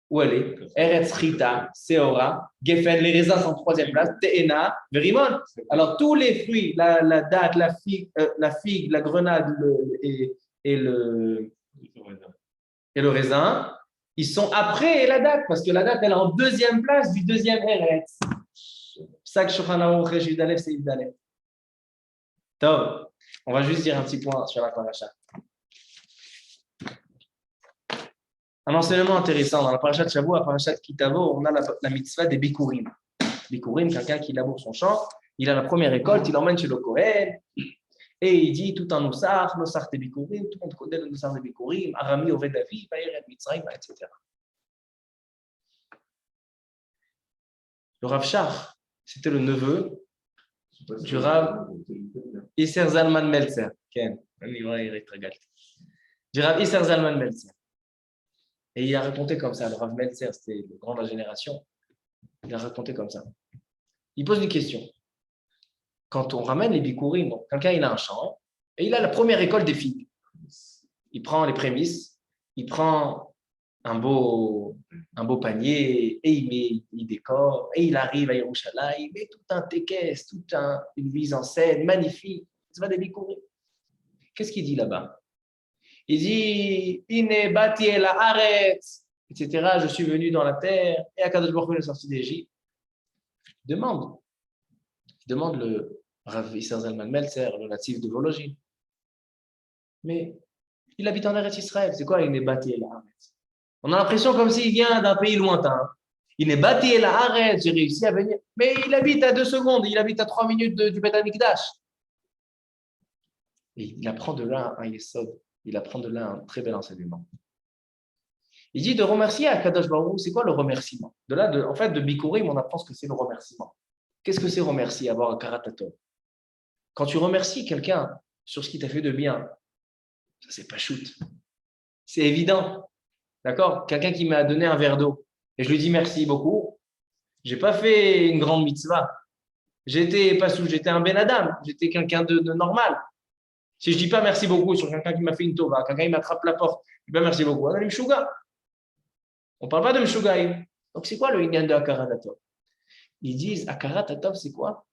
où elle est? Eretz, Chita, Seora, Geffen, les raisins sont en troisième place, Te'ena, Verimon. Alors, tous les fruits, la date, la figue, la grenade et le raisin, ils sont après la date, parce que la date, elle est en deuxième place du deuxième Eretz. C'est ça que Shulchan Aruch, Yudalef, c'est Yudalef. Top. On va juste dire un petit point sur la paracha. Un enseignement intéressant. Dans la paracha de Shavuot, la paracha de Kitavo, on a la mitzvah des bikurim. Bikurim, quelqu'un qui laboure son champ, il a la première récolte, il l'emmène chez le Kohen, et il dit tout un Nosar des bikurim, tout le monde connaît le Nosar des bikurim, Arami, Oved Avi, Vaïred, Mitzrayim, etc. Le Rav Shach, c'était le neveu du Rav Isser Zalman Meltzer. Du Rav Isser Zalman Meltzer. Et il a raconté comme ça, le Rav Meltzer, c'était le grand de la génération, il a raconté comme ça. Il pose une question. Quand on ramène les bikurim, quelqu'un il a un champ, et il a la première récolte des figues. Il prend les prémices, il prend un beau panier, et il décore, et il arrive à Yerushalayim, il met tout un tekes, une mise en scène magnifique. Ça va des bikurim. Qu'est-ce qu'il dit là-bas? Il dit, Ine bati el haaretz, etc. Je suis venu dans la terre, et Akadosh Baruch Hu est sorti d'Égypte. Il demande le Rav Isser Zalman Meltzer, le natif de Vologine. Mais il habite en Eretz Israël. C'est quoi Ine bati el haaretz? On a l'impression comme s'il vient d'un pays lointain. Ine bati el haaretz, j'ai réussi à venir. Mais il habite à 2 secondes, il habite à 3 minutes du Beth Amikdash. Et il apprend de là un yesod. Il apprend de là un très bel enseignement. Il dit de remercier à Kadosh Baruch Hu, c'est quoi le remerciement? En fait, de Bikurim, on apprend ce que c'est le remerciement. Qu'est-ce que c'est remercier, avoir un karatatov? Quand tu remercies quelqu'un sur ce qui t'a fait de bien, ça c'est pas shoot. C'est évident. D'accord? Quelqu'un qui m'a donné un verre d'eau et je lui dis merci beaucoup. J'ai pas fait une grande mitzvah. J'étais un ben adam, j'étais quelqu'un de normal. Si je ne dis pas merci beaucoup sur quelqu'un qui m'a fait une tova, quelqu'un qui m'attrape la porte, je dis pas merci beaucoup, on a le mshuga. On ne parle pas de mshugaï. Donc c'est quoi le inyan de Akaratatov? Ils disent Akaratatov, c'est quoi?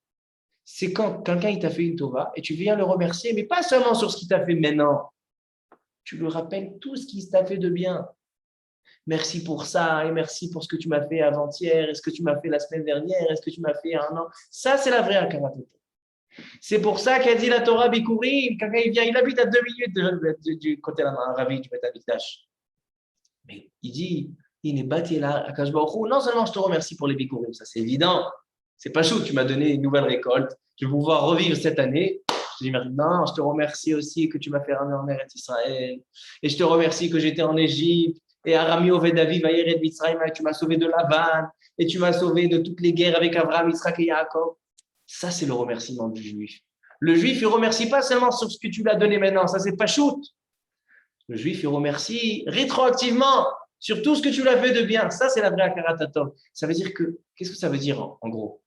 C'est quand quelqu'un il t'a fait une tova et tu viens le remercier, mais pas seulement sur ce qu'il t'a fait maintenant. Tu lui rappelles tout ce qui t'a fait de bien. Merci pour ça, et merci pour ce que tu m'as fait avant-hier, et ce que tu m'as fait la semaine dernière, et ce que tu m'as fait il y a un an. Ça, c'est la vraie Akaratatov. C'est pour ça qu'a dit la Torah Bikurim, quand il vient, il habite à 2 minutes du côté de la Ravi du Beth Amikdash. Mais il dit, il n'est bâti là, Akash Baruch Hu. Non seulement je te remercie pour les Bikurim, ça c'est évident, c'est pas chou, tu m'as donné une nouvelle récolte, je vais pouvoir revivre cette année. Je dis, non, je te remercie aussi que tu m'as fait ramener en Eretz Israël, et je te remercie que j'étais en Égypte, et Arami Oved Avi Vayered Mitzrayim, et tu m'as sauvé de Lavan, et tu m'as sauvé de toutes les guerres avec Abraham, Yitzhak et Yaakov. Ça, c'est le remerciement du juif. Le juif, il ne remercie pas seulement sur ce que tu lui as donné maintenant. Ça, c'est pas shoot. Le juif, il remercie rétroactivement sur tout ce que tu lui as fait de bien. Ça, c'est la vraie Akaratatov. Ça veut dire que, qu'est-ce que ça veut dire en gros?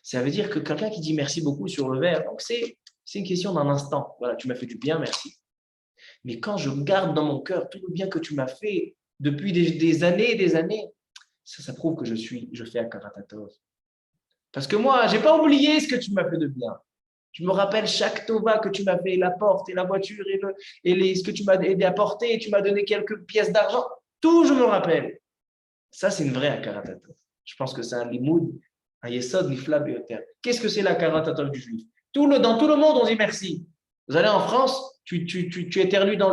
Ça veut dire que quelqu'un qui dit merci beaucoup sur le verre, donc c'est une question d'un instant. Voilà, tu m'as fait du bien, merci. Mais quand je garde dans mon cœur tout le bien que tu m'as fait depuis des années et des années, ça prouve que je fais Akaratatov. Parce que moi, je n'ai pas oublié ce que tu m'as fait de bien. Je me rappelle chaque tova que tu m'as fait, la porte et la voiture et ce que tu m'as aidé à porter, et tu m'as donné quelques pièces d'argent. Tout, je me rappelle. Ça, c'est une vraie Akaratatov. Je pense que c'est un limoud, un yesod nifla beyoter. Qu'est-ce que c'est l'Akaratatov du juif? Dans tout le monde, on dit merci. Vous allez en France, tu éternues dans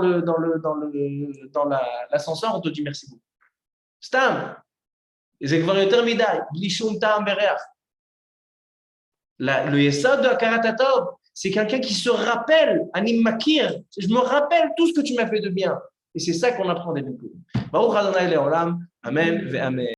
l'ascenseur, on te dit merci beaucoup. Stam. Le yesod de Akaratatov, c'est quelqu'un qui se rappelle, Anim Makir, je me rappelle tout ce que tu m'as fait de bien. Et c'est ça qu'on apprend des Bikurim. Baruch Adonai Leolam, Amen ve Amen.